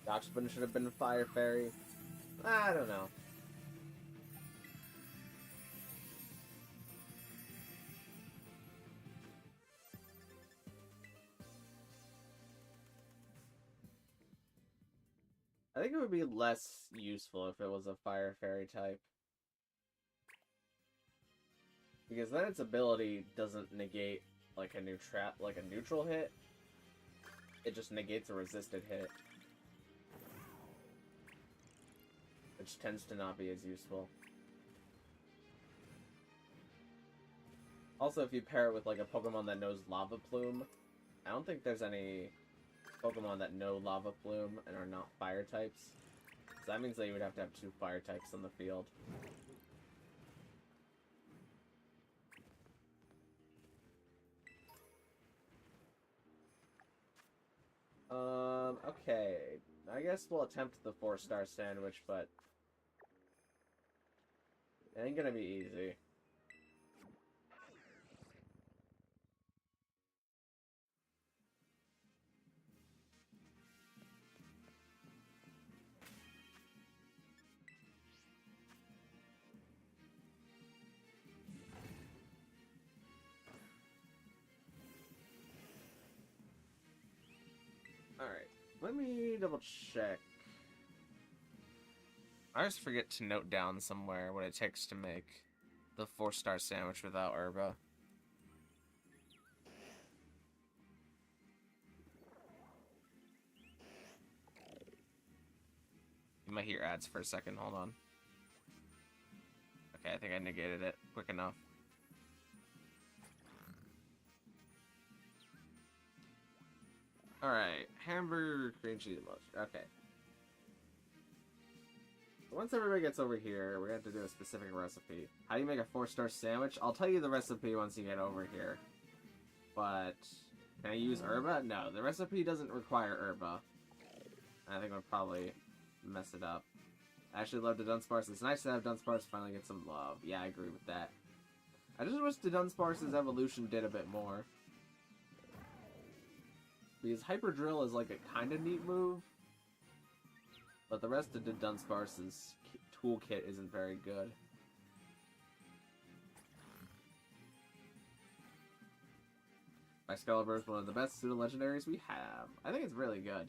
Doxbin should have been Fire Fairy. I don't know. I think it would be less useful if it was a Fire Fairy type. Because then its ability doesn't negate like a neutral hit. It just negates a resisted hit. which tends to not be as useful. Also, if you pair it with like a Pokemon that knows Lava Plume, I don't think there's any Pokemon that know Lava Plume and are not fire types. So that means that you would have to have 2 fire types on the field. Okay. I guess we'll attempt the 4-star sandwich, but it ain't gonna be easy. Alright, let me double check. I always forget to note down somewhere what it takes to make the 4-star sandwich without herba. You might hear ads for a second, hold on. Okay, I think I negated it quick enough. Alright, hamburger, cream cheese, mustard. Okay. Once everybody gets over here, we're going to have to do a specific recipe. How do you make a 4-star sandwich? I'll tell you the recipe once you get over here. But, can I use herba? No, the recipe doesn't require herba. I think I'll probably mess it up. I actually love the Dunsparce. It's nice to have Dunsparce finally get some love. Yeah, I agree with that. I just wish the Dunsparce's evolution did a bit more. Because Hyper Drill is like a kind of neat move. But the rest of the Dunsparce's toolkit isn't very good. Excalibur is one of the best pseudo-legendaries we have. I think it's really good.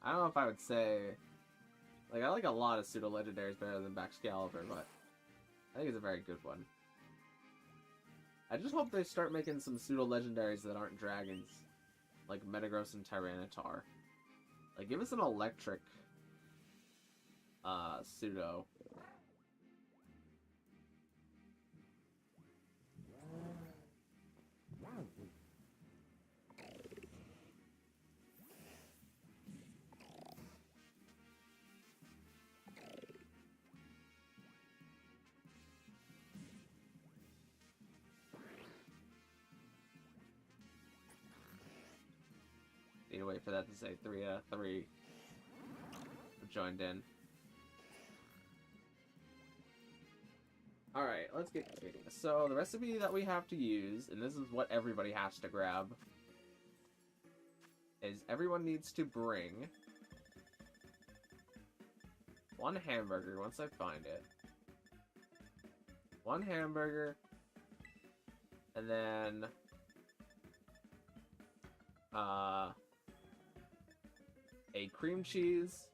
I don't know if I would say... Like, I like a lot of pseudo-legendaries better than Excalibur, but... I think it's a very good one. I just hope they start making some pseudo-legendaries that aren't dragons. Like Metagross and Tyranitar. Like, give us an electric... pseudo. Need to wait for that to say 3 3 joined in. Alright, let's get cooking. So, the recipe that we have to use, and this is what everybody has to grab, is everyone needs to bring 1 hamburger once I find it. 1 hamburger, and then a cream cheese,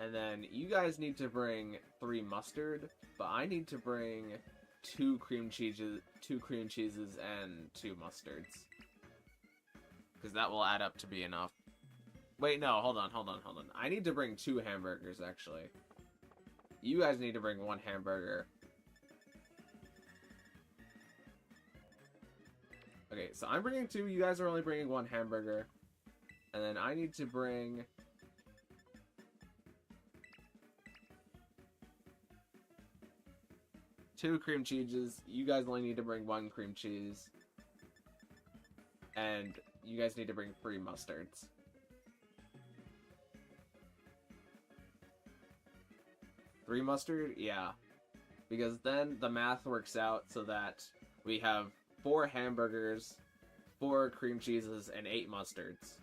and then you guys need to bring 3 mustard, but I need to bring 2 cream cheeses, and 2 mustards, because that will add up to be enough. Wait, no, hold on. I need to bring 2 hamburgers, actually. You guys need to bring 1 hamburger. Okay, so I'm bringing 2, you guys are only bringing 1 hamburger. And then I need to bring... 2 cream cheeses. You guys only need to bring 1 cream cheese. And you guys need to bring 3 mustards. Three mustard? Yeah. Because then the math works out so that we have 4 hamburgers, 4 cream cheeses, and 8 mustards.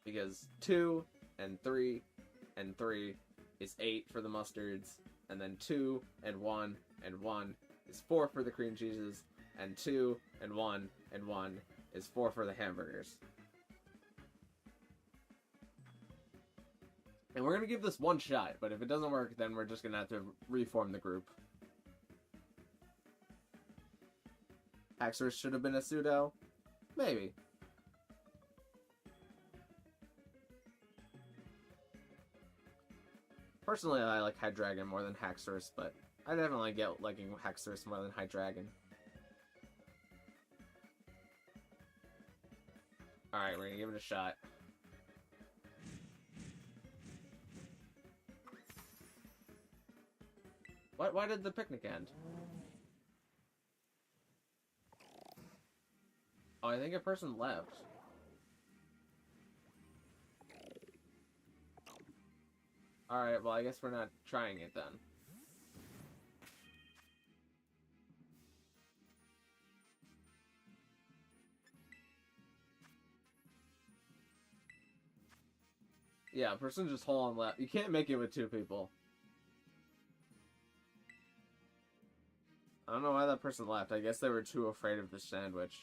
Because 2 and 3 and 3 is 8 for the mustards, and then 2 and 1 and 1 is 4 for the cream cheeses, and 2 and 1 and 1 is 4 for the hamburgers. And we're going to give this 1 shot, but if it doesn't work, then we're just going to have to reform the group. Haxorus should have been a pseudo? Maybe. Personally, I like Hydreigon more than Haxorus, but I definitely get liking Haxorus more than Hydreigon. Alright, we're gonna give it a shot. Why did the picnic end? Oh, I think a person left. Alright, well I guess we're not trying it then. Yeah, person just hole on left. You can't make it with two people. I don't know why that person left. I guess they were too afraid of the sandwich.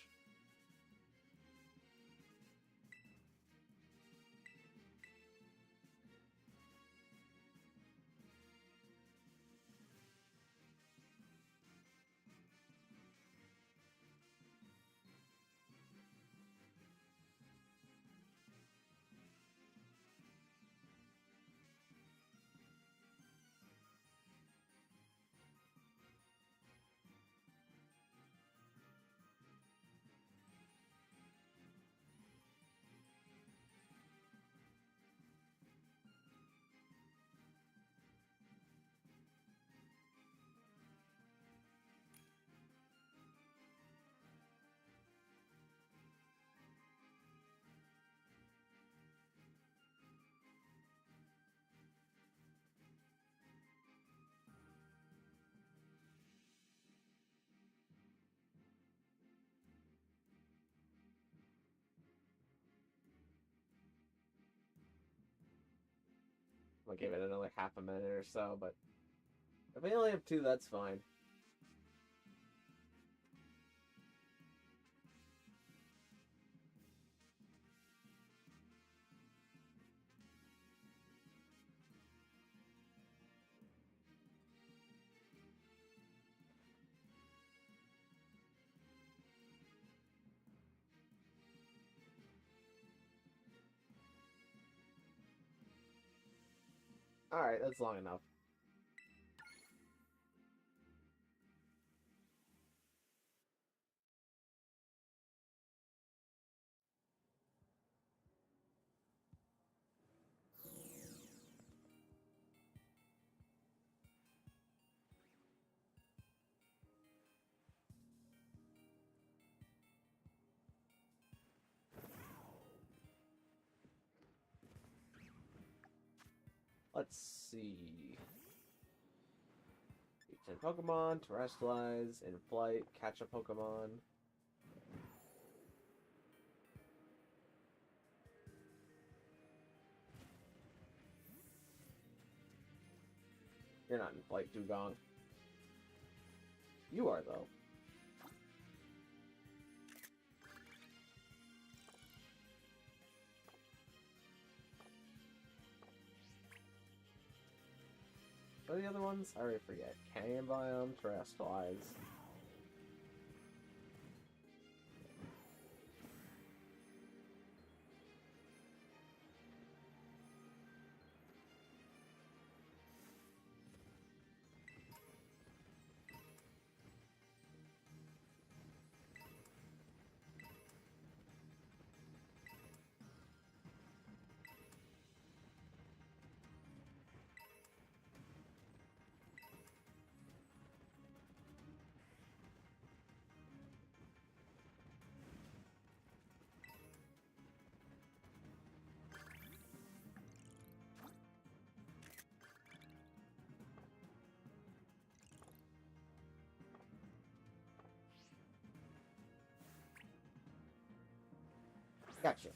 I'll give it another half a minute or so, but if we only have two, that's fine. Alright, that's long enough. Let's see. 10 Pokemon, terrestrialize, in flight, catch a Pokemon. You're not in flight, Dugong. You are, though. What are the other ones? I already forget. Canyon Biome, Terrestrialize. Gotcha.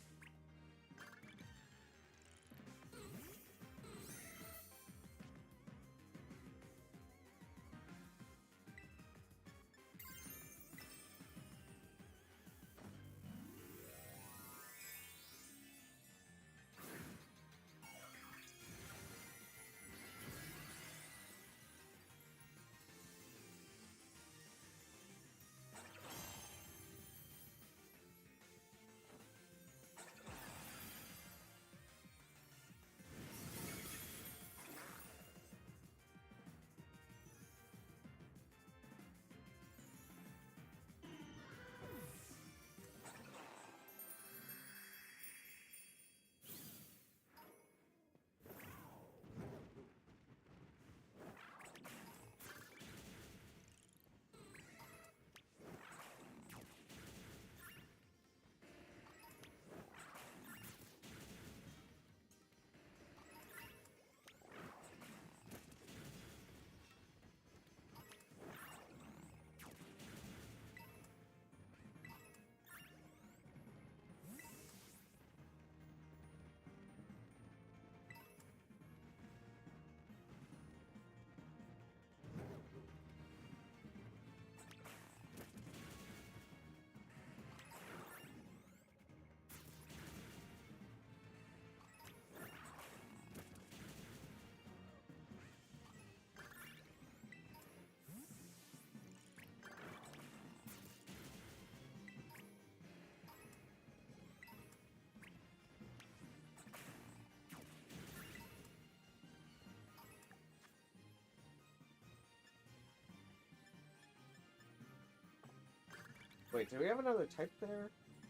Wait, do we have another type there?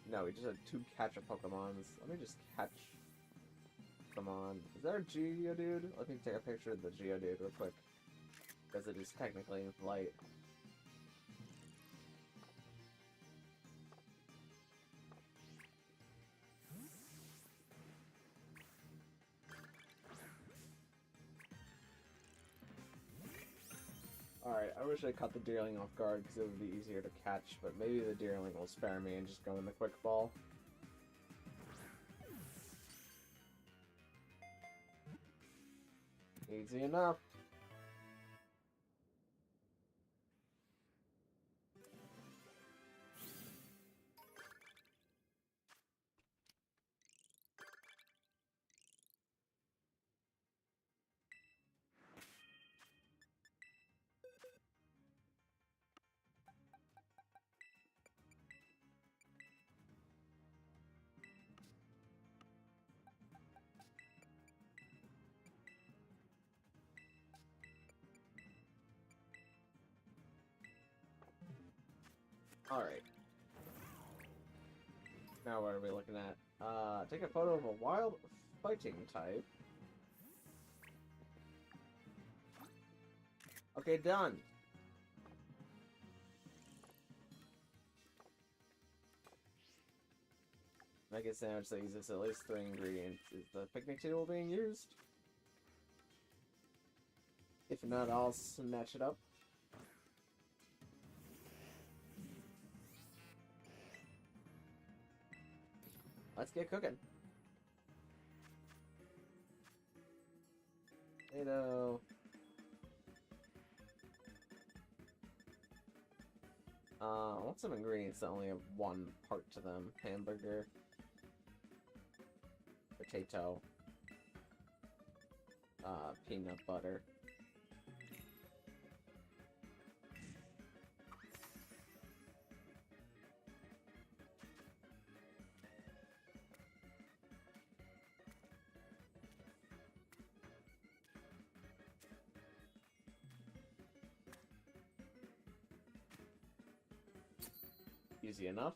No, we just had 2 catch Pokemons. Let me just catch. Come on. Is there a Geodude? Let me take a picture of the Geodude real quick. Because it is technically in flight. Alright, I wish I caught the Deerling off guard because it would be easier to catch, but maybe the Deerling will spare me and just go in the quick ball. Easy enough. Alright. Now what are we looking at? Take a photo of a wild fighting type. Okay, done. Make a sandwich that uses at least 3 ingredients. Is the picnic table being used? If not, I'll snatch it up. Let's get cooking. Potato. I want some ingredients that only have 1 part to them. Hamburger. Potato. Peanut butter. Easy enough.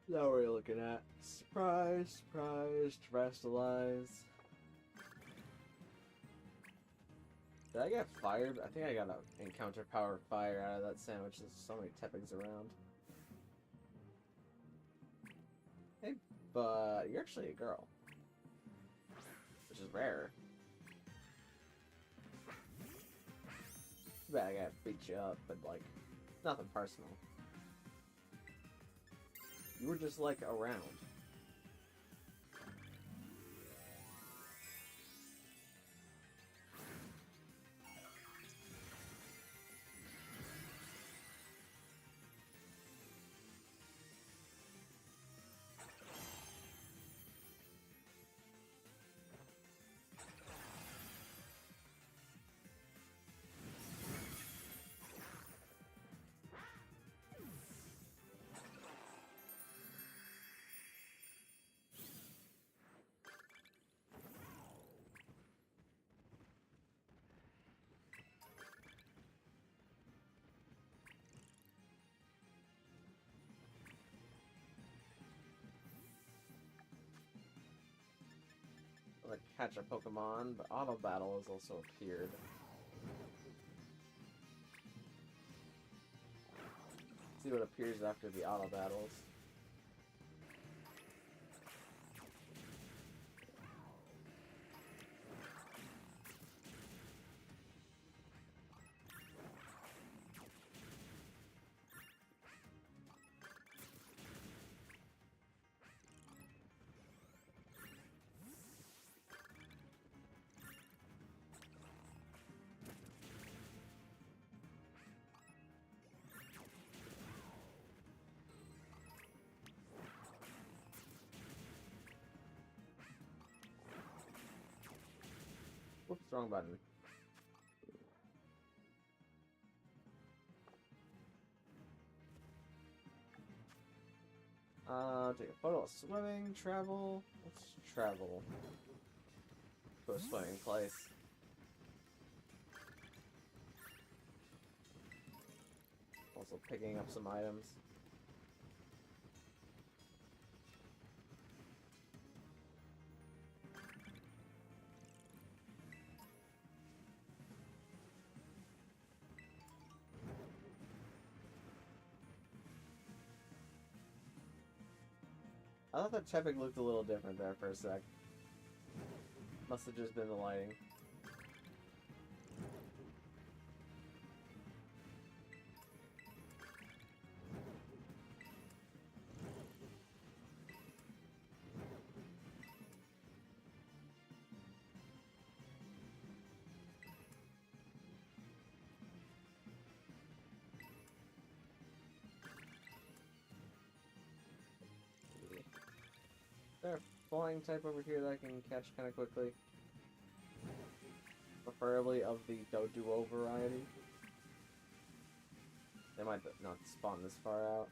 Now we're looking at surprise, surprise, terrestrialize. Did I get fired? I think I got an encounter power fire out of that sandwich. There's so many Tepigs around. Hey, but you're actually a girl. Which is rare. Too bad I gotta beat you up, but like, nothing personal. You were just like around. Like catch a Pokemon, but Auto Battle has also appeared. See what appears after the Auto Battles. Oops, wrong button. Take a photo of swimming, travel. Let's travel to a swimming place. Also picking up some items. I thought that Chepik looked a little different there for a sec. Must have just been the lighting. Is there a flying type over here that I can catch kind of quickly? Preferably of the Doduo variety. They might not spawn this far out.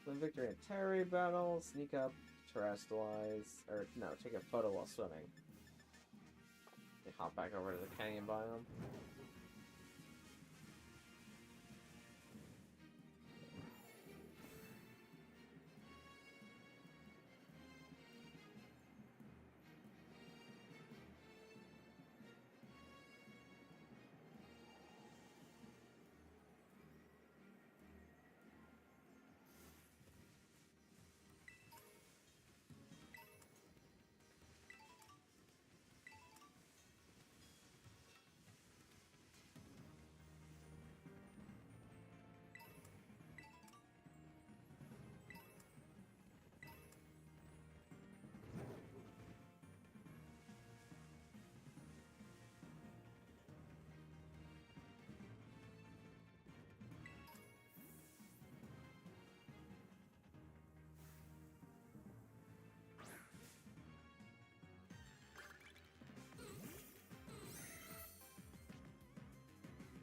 Win victory in Terry battle, sneak up, terrestrialize, or no, take a photo while swimming. They hop back over to the canyon biome.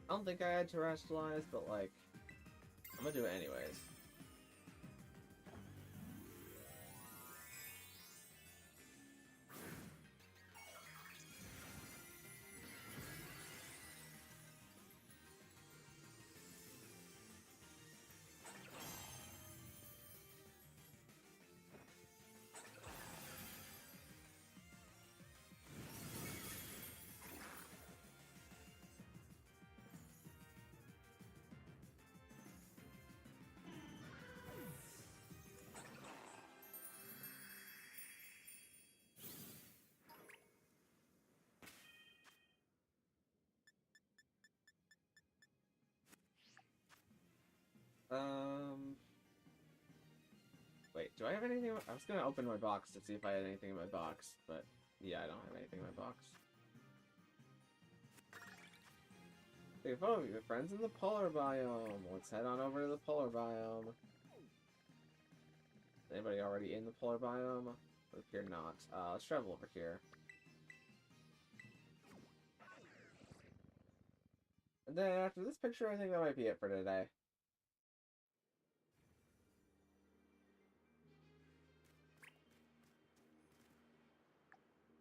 I don't think I had terrestrialize, but like, I'm gonna do it anyways. Wait, do I have anything? I was gonna open my box to see if I had anything in my box, but yeah, I don't have anything in my box. Take a photo of your friends in the polar biome. Let's head on over to the polar biome. Is anybody already in the polar biome? Over here, not. Let's travel over here. And then after this picture, I think that might be it for today.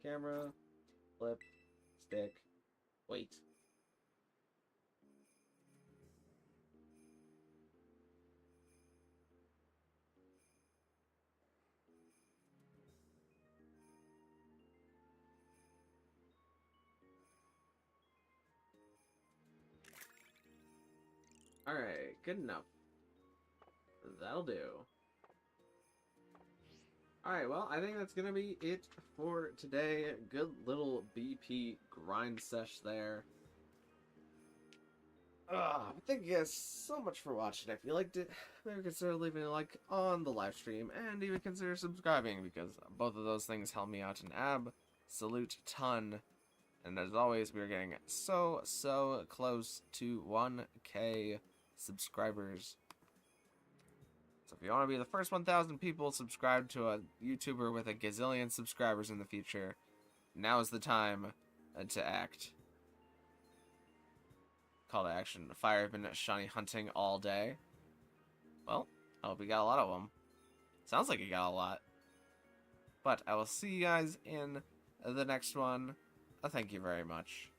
Camera, flip, stick, wait. Alright, good enough. That'll do. Alright, well, I think that's gonna be it for today. Good little BP grind sesh there. Thank you guys so much for watching. If you liked it, maybe consider leaving a like on the live stream, and even consider subscribing, because both of those things help me out an absolute ton. And as always, we're getting so close to 1K subscribers. So if you want to be the first 1,000 people subscribed to a YouTuber with a gazillion subscribers in the future, now is the time to act. Call to action. Fire have been shiny hunting all day. Well, I hope we got a lot of them. Sounds like you got a lot. But I will see you guys in the next one. Thank you very much.